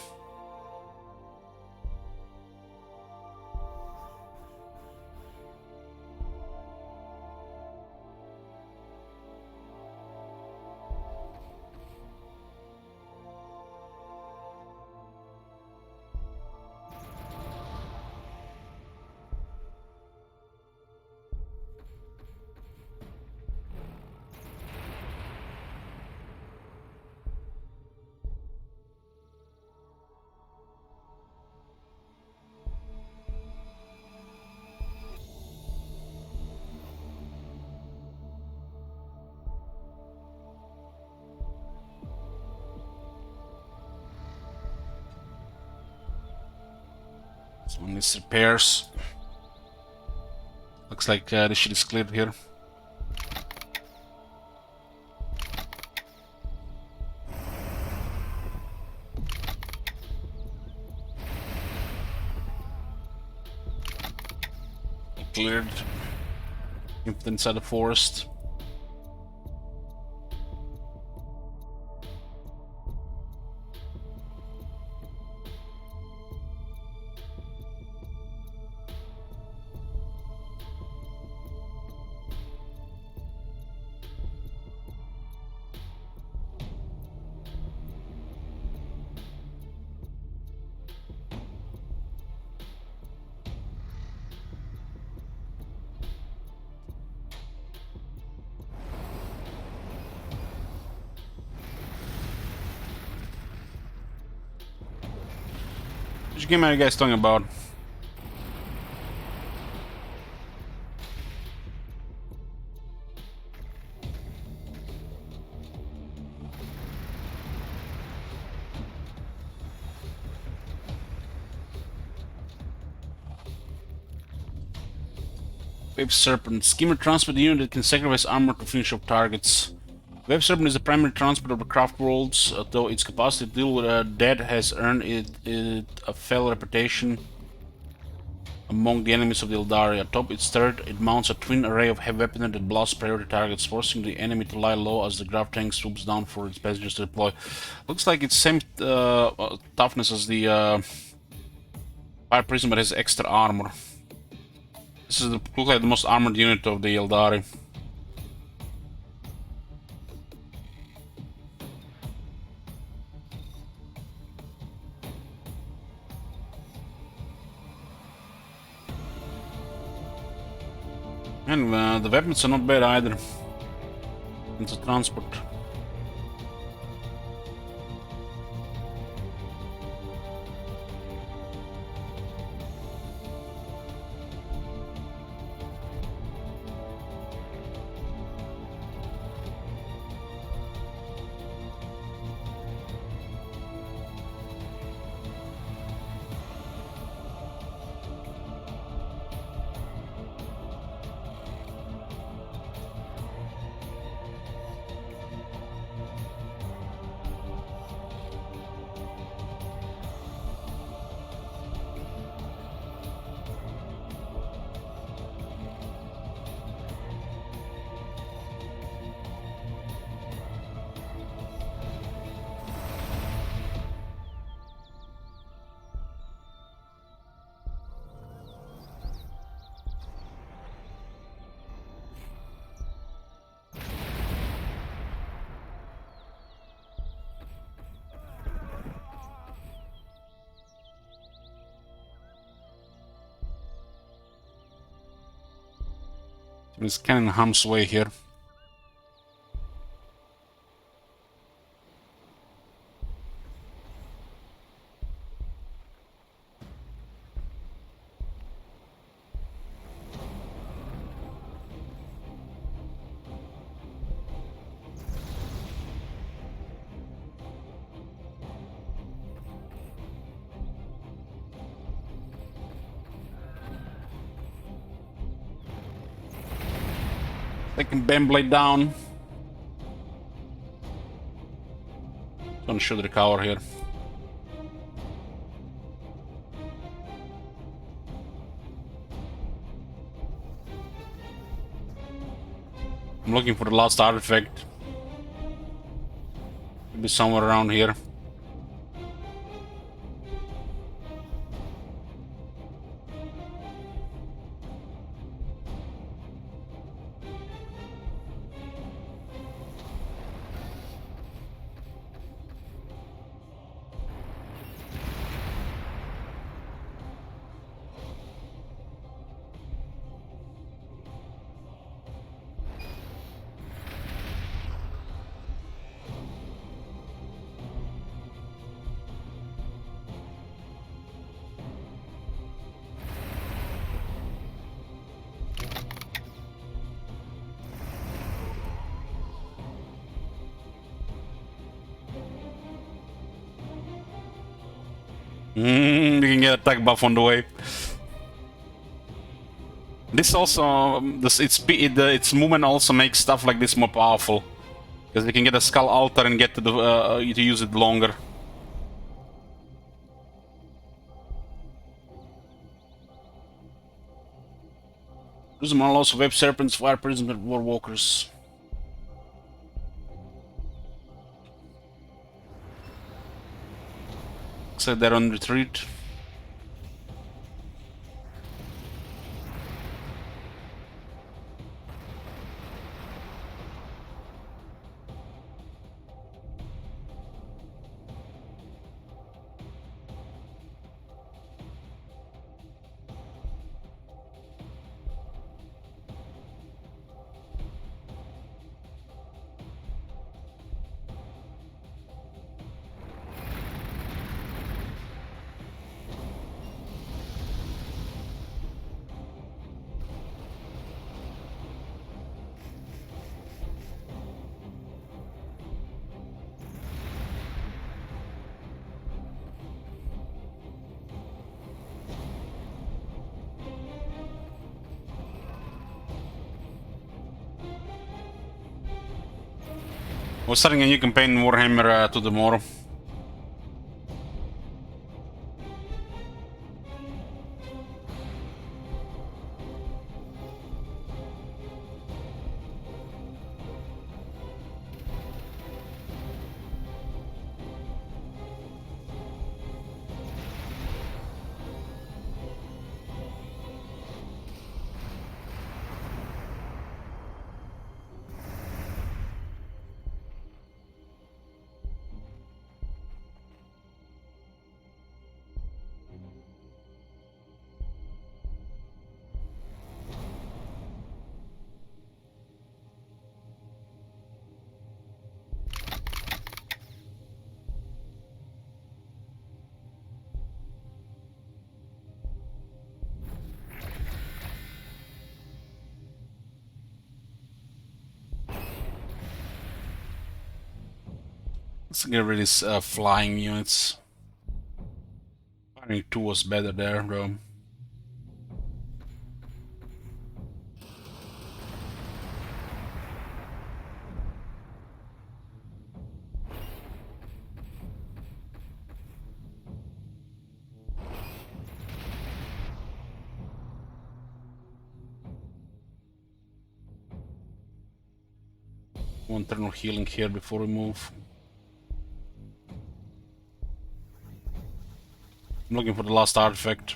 Someone needs repairs. Looks like the shit is cleared here. Cleared. Inside the forest. Which game are you guys talking about? Wave Serpent. Schemer transport unit that can sacrifice armor to finish off targets. Wave Serpent is the primary transport of the Craftworlds, though its capacity to deal with dead has earned it a fell reputation among the enemies of the Aeldari. Atop its turret, it mounts a twin array of heavy weaponry that blasts priority targets, forcing the enemy to lie low as the Grav tank swoops down for its passengers to deploy. Looks like it's same toughness as the Fire Prism, but has extra armor. This is looks like the most armored unit of the Aeldari. And the weapons are not bad either. It's a transport. It's kind of in harm's way here. Taking Beyblade down. Gonna shoot the cover here. I'm looking for the last artifact. Could be somewhere around here. You can get attack buff on the way. This also, its movement also makes stuff like this more powerful, because you can get a skull altar and get to the to use it longer. Prism allows web serpents, fire prism, and war walkers. Looks like they're on retreat. We're starting a new campaign in Warhammer to tomorrow. Let's get rid of these flying units. Firing 2 was better there, though. One turn of healing here before we move. I'm looking for the last artifact.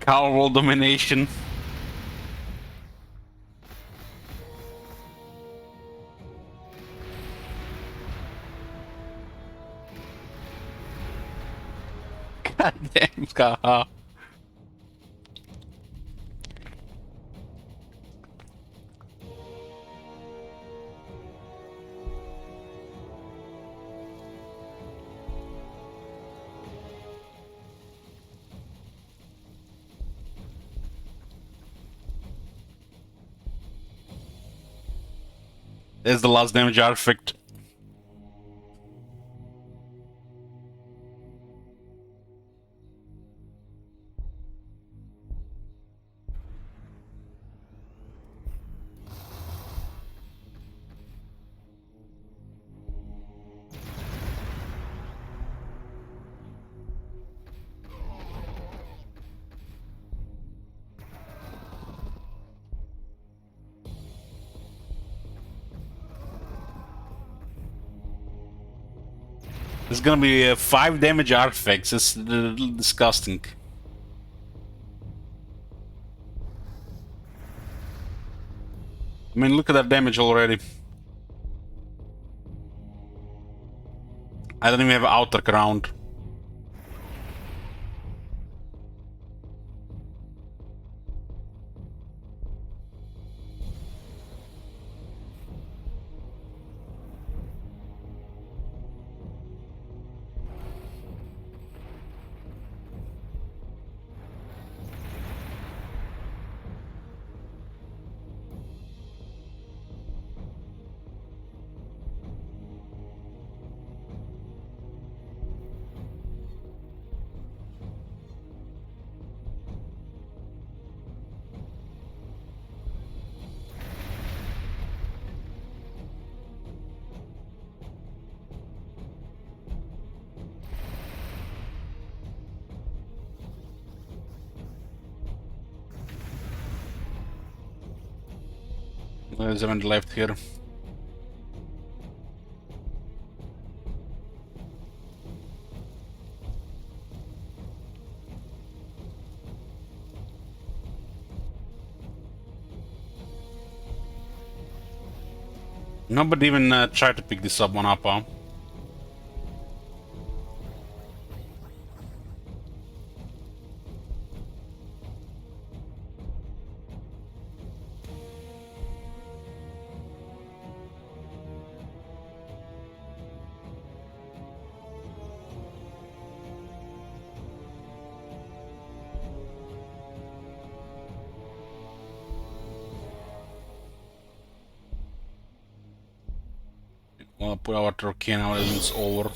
Craftworld domination. God damn, Kaha. There's the last damage artifact. There's gonna be 5 damage artifacts. It's disgusting. I mean, look at that damage already. I don't even have outer ground. There's one left here. Nobody even tried to pick this one up, huh? Well, put our turkey now and it's over.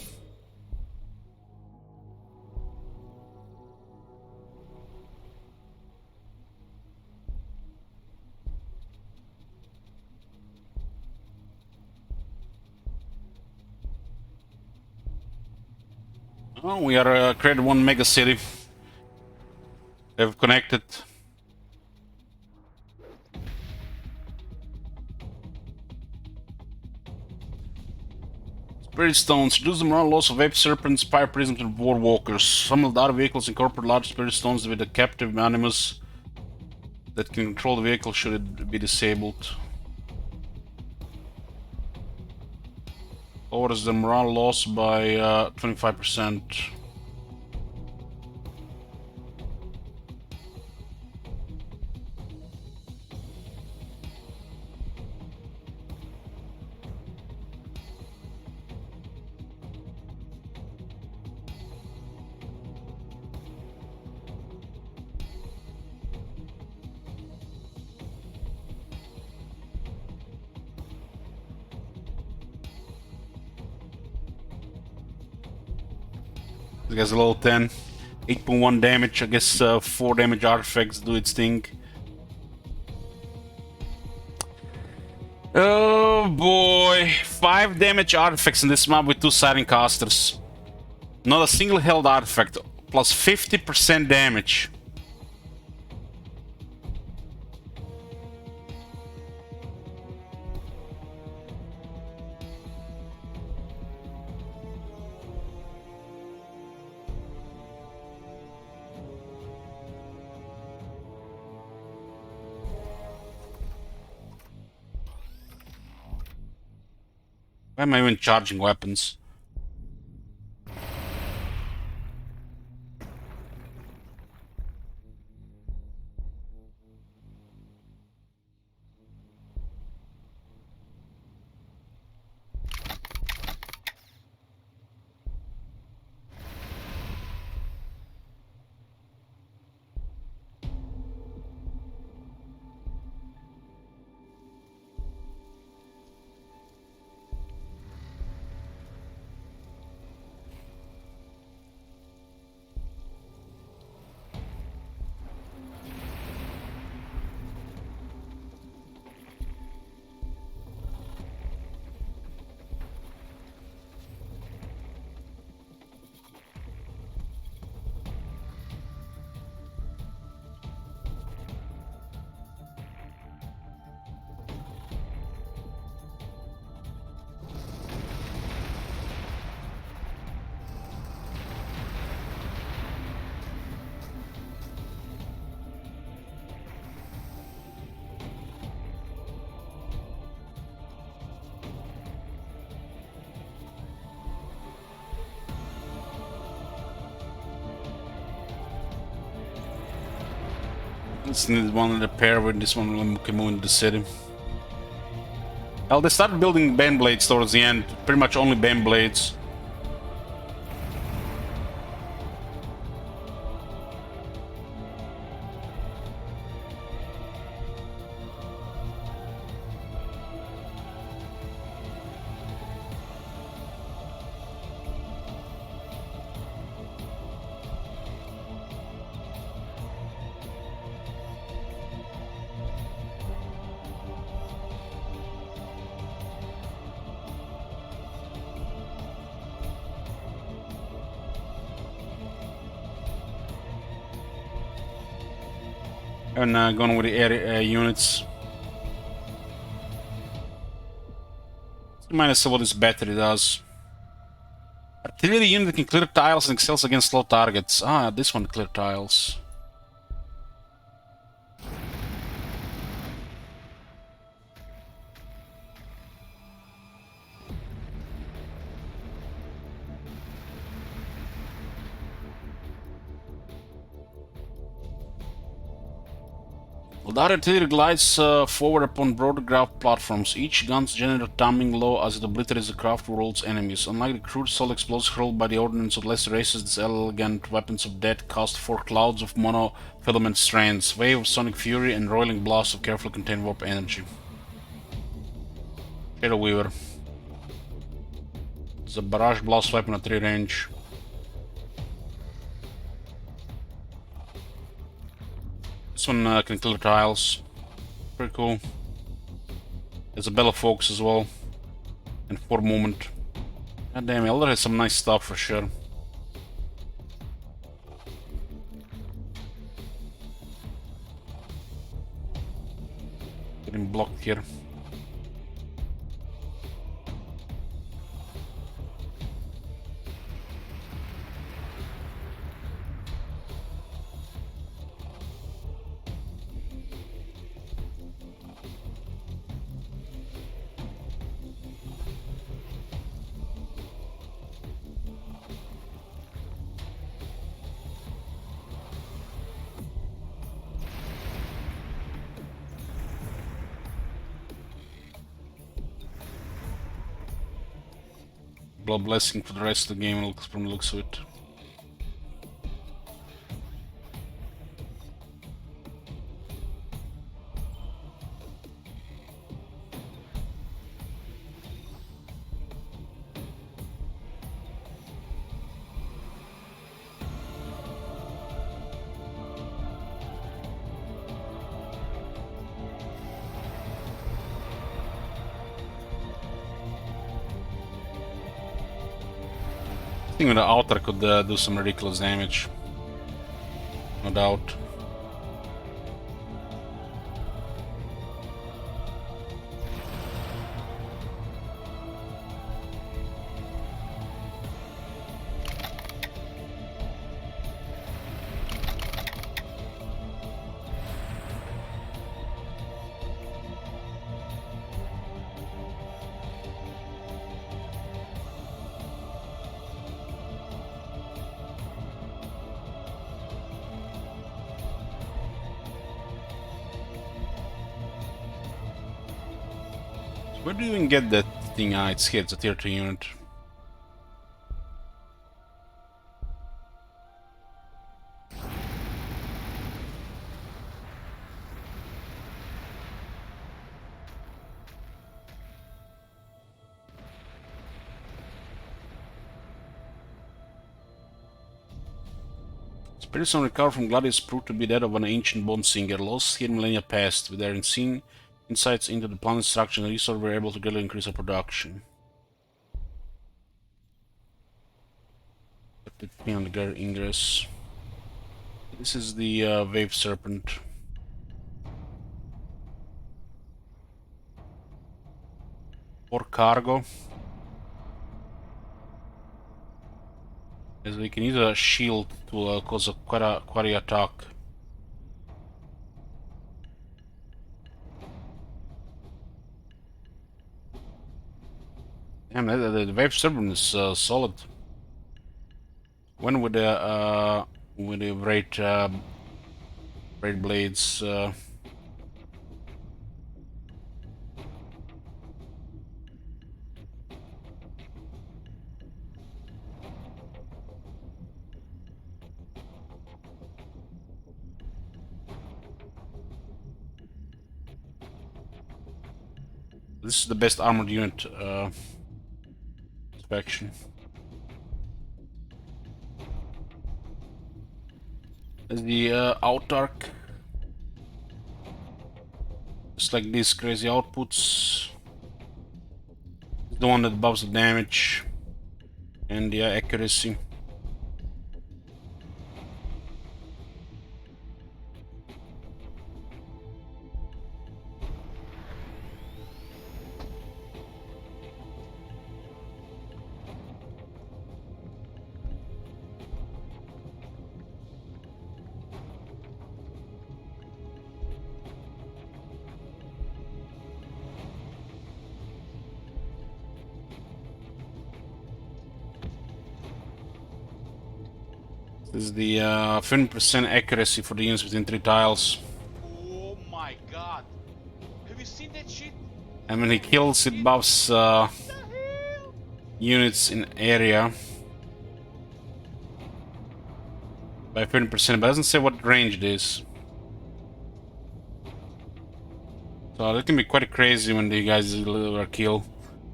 Oh, we are created one mega city. They've connected. Spirit stones reduce the morale loss of ape serpents, fire prisms, and war walkers. Some Aeldari vehicles incorporate large spirit stones with a captive animus that can control the vehicle should it be disabled. Lowers the morale loss by 25%. I guess a level 10. 8.1 damage. I guess 4 damage artifacts do its thing. Oh boy. 5 damage artifacts in this map with 2 siren casters. Not a single held artifact. Plus 50% damage. Why am I even charging weapons? Let's need one of the pair with this one when we can move into the city. Well, they started building bane blades towards the end. Pretty much only bane blades. And going with the air units. Minus what this battery does. Artillery unit can clear tiles and excels against slow targets. Ah, this one clear tiles. Aeldari artillery glides forward upon broader ground platforms. Each gun's generates timing low as it obliterates the Craftworld's enemies. Unlike the crude solid explosives hurled by the ordnance of lesser races, these elegant weapons of death cast forth clouds of monofilament strands, wave of sonic fury, and roiling blasts of carefully contained warp energy. Shadow Weaver. It's a barrage blast weapon at 3 range. This one can clear tiles. Pretty cool. There's a bellow focus as well. And 4 movement. God damn, Aeldari has some nice stuff for sure. Getting blocked here. Blood blessing for the rest of the game from the looks of it. I think the outer could do some ridiculous damage. No doubt. Where do you even get that thing? Ah, it's here, it's a tier 2 unit. Spirits on recover from Gladius proved to be that of an ancient bone singer, lost here millennia past. With their insane insights into the planet's structure and resource, were able to greatly increase our production. Put me on the ingress. This is the Wave Serpent. For cargo. As we can use a shield to cause a quarry attack. Damn, the Wave Serpent is solid. When with the Braid Blades this is the best armored unit inspection. There's the Autark. Just like these crazy outputs. The one that buffs the damage and the accuracy. This is the 50% accuracy for the units within 3 tiles. Oh my god. Have you seen that shit? And when he kills, it buffs What the hell? units in area by 50%, but it doesn't say what range it is. So that can be quite crazy when the guys deliver a kill.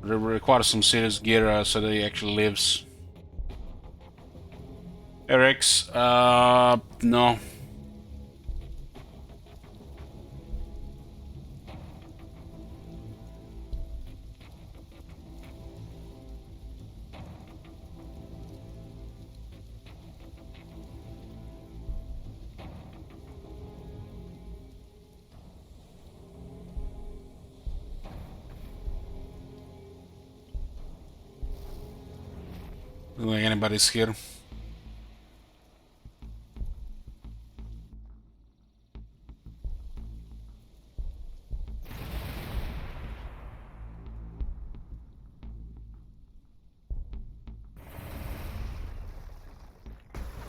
It requires some serious gear so that he actually lives. Eric's, no. Doesn't look like anybody's here.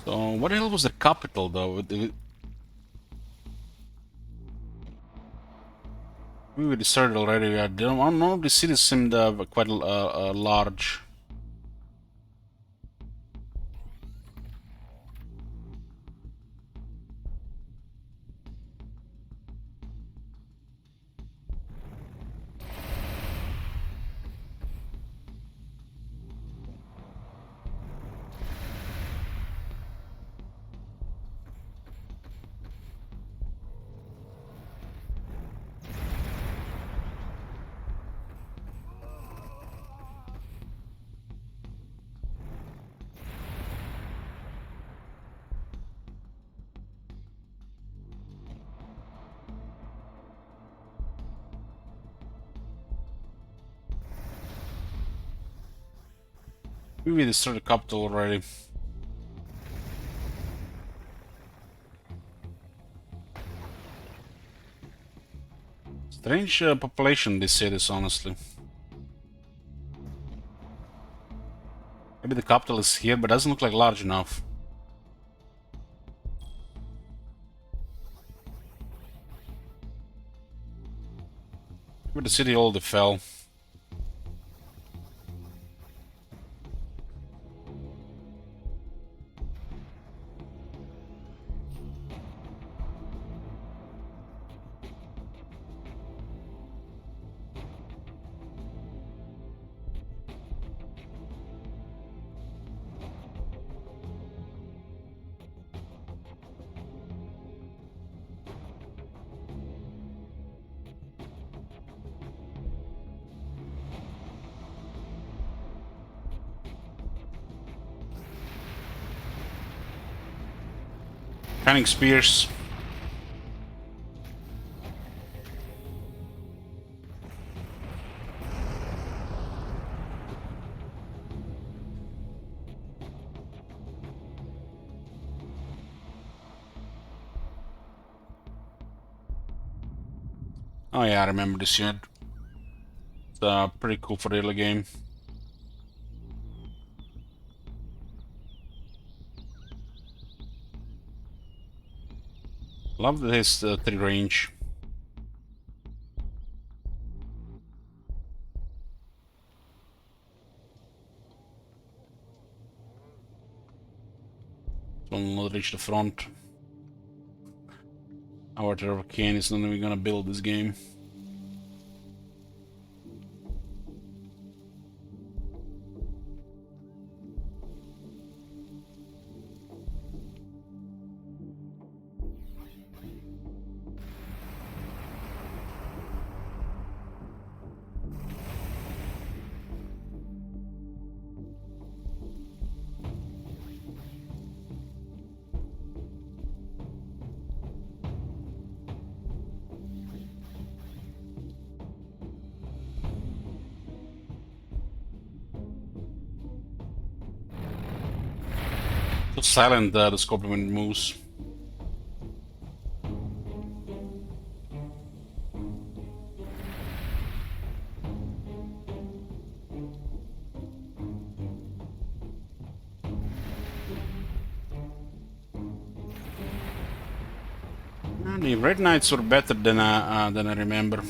So, what the hell was the capital, though? We decided already. I don't know. The city seemed quite large. We destroyed the capital already. Strange population, these cities, honestly. Maybe the capital is here, but doesn't look like large enough. Maybe the city already fell. Shining Spears. Oh yeah, I remember this unit. It's pretty cool for the early game. Love that his 3 range. Don't not reach the front. Our Terrorcan is not even gonna build this game. So silent the Scorpion when it moves. The Red Knights were better than I remember.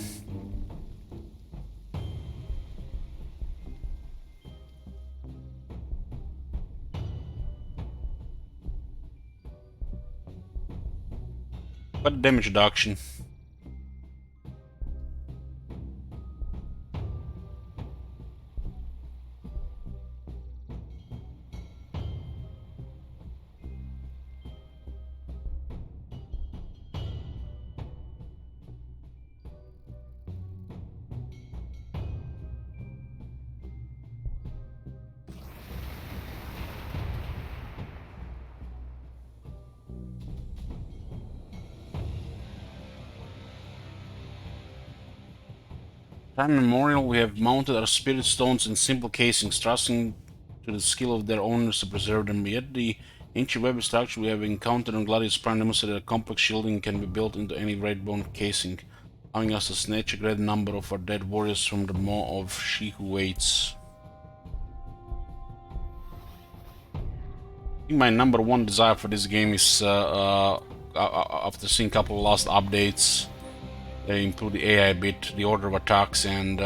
But damage reduction. Time immemorial, we have mounted our spirit stones in simple casings, trusting to the skill of their owners to preserve them. Yet the ancient web structure we have encountered on Gladius Prime demonstrated that a complex shielding can be built into any red bone casing, allowing us to snatch a great number of our dead warriors from the maw of she who waits. I think my number one desire for this game is, after seeing a couple of last updates, they include the AI bit, the order of attacks, and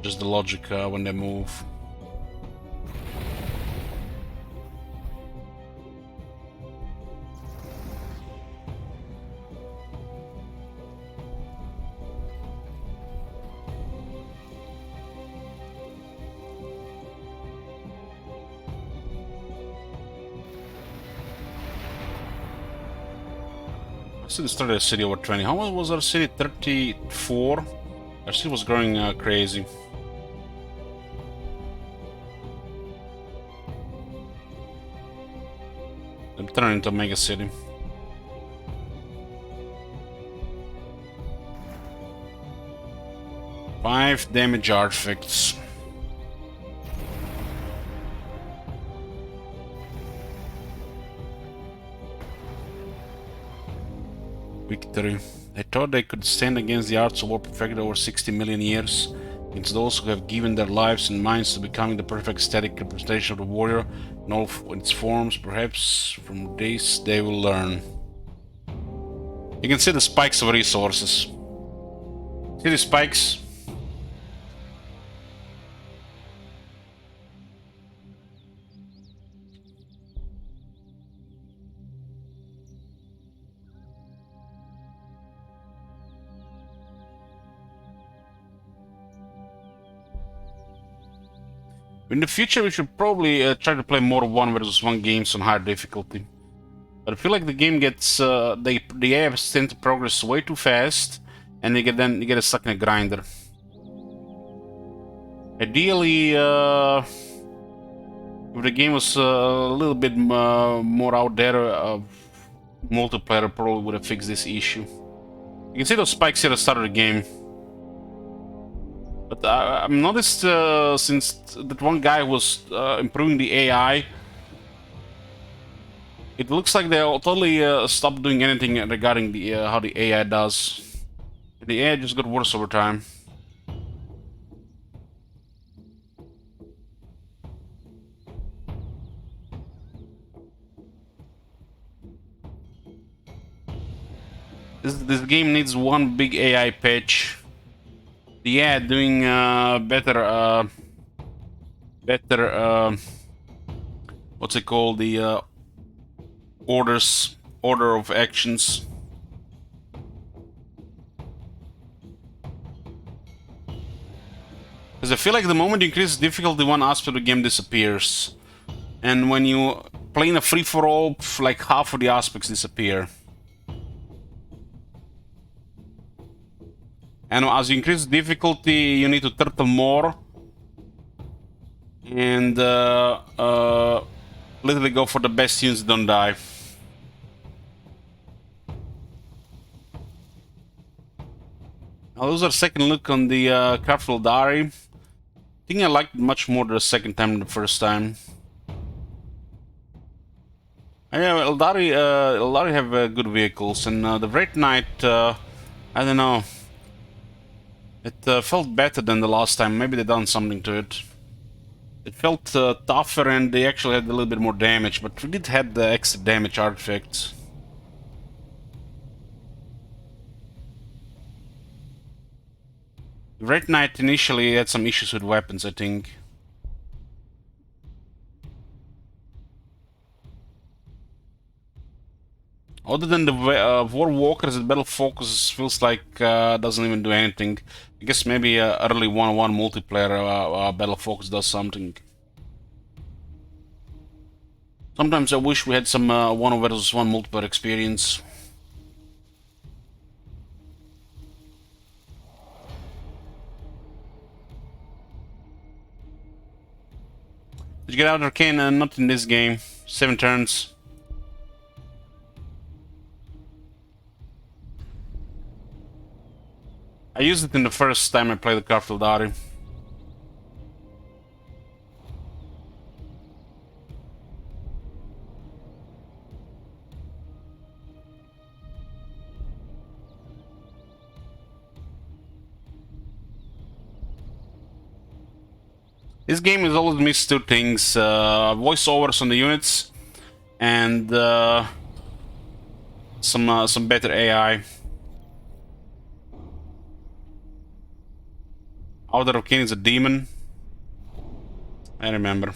just the logic when they move. I still started a city over 20. How much was our city? 34? Our city was growing crazy. I'm turning into a mega city. Five damage artifacts. Victory. I thought they could stand against the arts of war perfected over 60 million years, against those who have given their lives and minds to becoming the perfect static representation of the warrior in all its forms. Perhaps from this they will learn. You can see the spikes of resources. See the spikes? In the future, we should probably try to play more 1 versus 1 games on higher difficulty. But I feel like the game gets the apps tend to progress way too fast, and then you get stuck in a grinder. Ideally, if the game was a little bit more out there, multiplayer probably would have fixed this issue. You can see those spikes here at the start of the game. But I've noticed since that one guy was improving the AI, it looks like they totally stopped doing anything regarding the how the AI does. The AI just got worse over time. This game needs one big AI patch. Yeah, doing better. What's it called? The order of actions. Because I feel like the moment you increase difficulty, one aspect of the game disappears, and when you play in a free-for-all, like half of the aspects disappear. And as you increase difficulty, you need to turtle more. And literally go for the best units that don't die. Now, those are a second look on the Craftworld Aeldari. I think I liked it much more the second time than the first time. Yeah, Aeldari have good vehicles, and the Red Knight, I don't know. It felt better than the last time. Maybe they done something to it. It felt tougher, and they actually had a little bit more damage, but we did have the extra damage artifacts. Red Knight initially had some issues with weapons, I think. Other than the War Walkers, the Battle Focus feels like doesn't even do anything. I guess maybe early 1-on-1 multiplayer Battle Focus does something. Sometimes I wish we had some 1 versus 1 multiplayer experience. Did you get out Arcane? Not in this game. 7 turns. I used it in the first time I played the Craftworld Aeldari. This game has always missed 2 things, voiceovers on the units, and some better AI. Outer of King is a demon. I remember.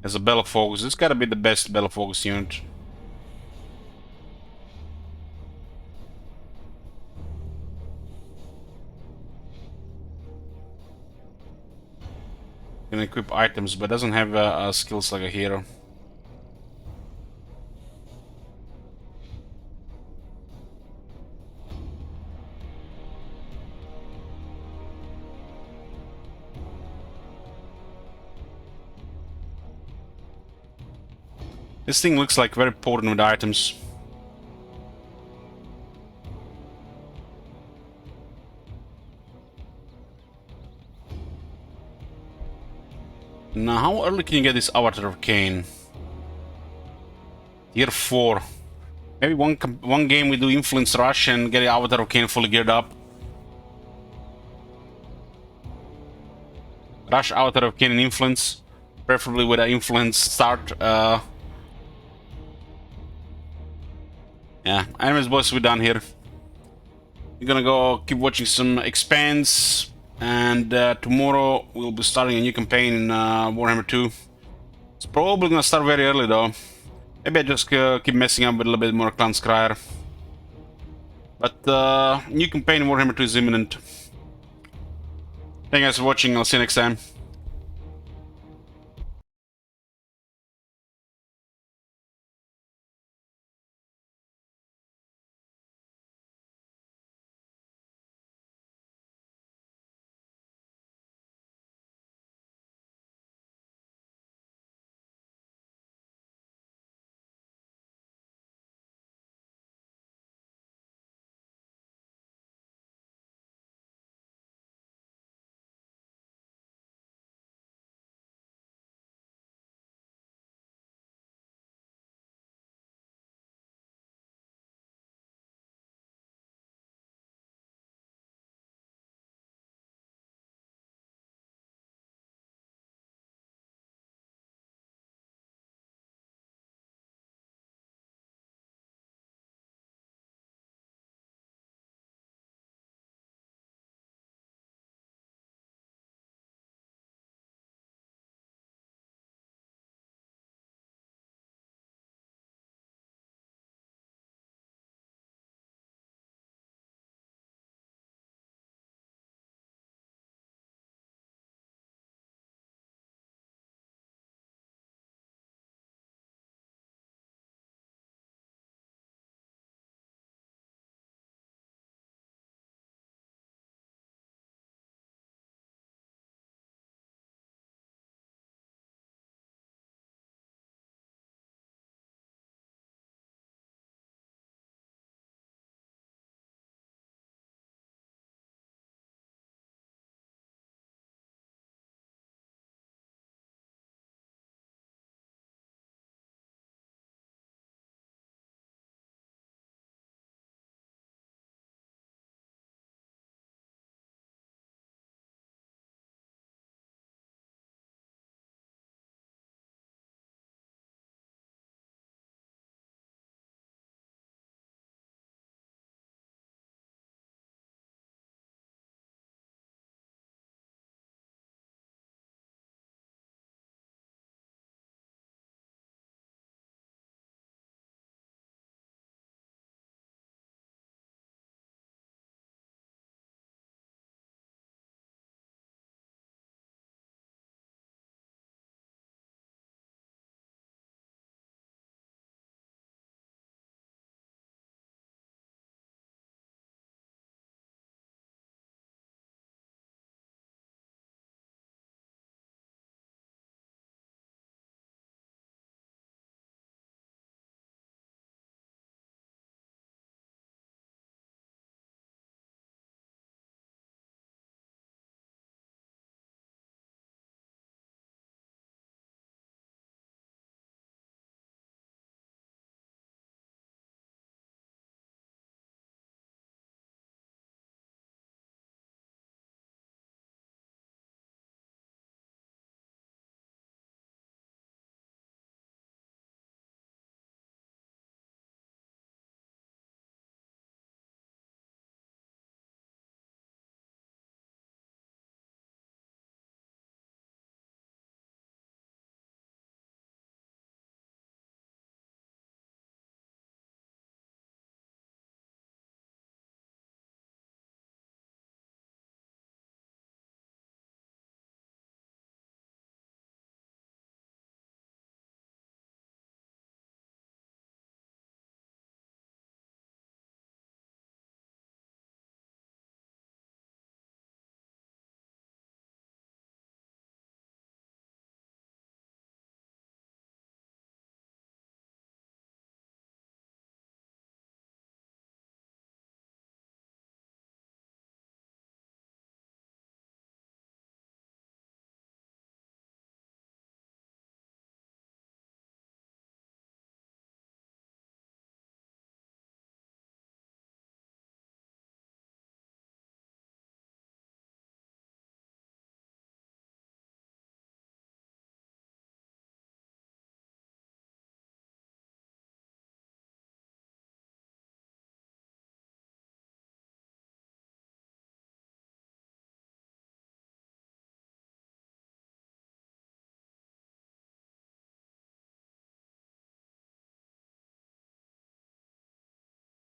As a Battle Focus, it's gotta be the best Battle Focus unit. Can equip items, but doesn't have skills like a hero. This thing looks like very potent with items. Now, how early can you get this Avatar of Cain? Year 4. Maybe one game we do Influence Rush and get the Avatar of Cain fully geared up. Rush Avatar of Cain and Influence. Preferably with an Influence start. Yeah, anyways, boys, we're done here. We're gonna go keep watching some expands, and tomorrow we'll be starting a new campaign in Warhammer 2. It's probably gonna start very early though. Maybe I just keep messing up with a little bit more Clan Scryer. But new campaign in Warhammer 2 is imminent. Thank you guys for watching, I'll see you next time.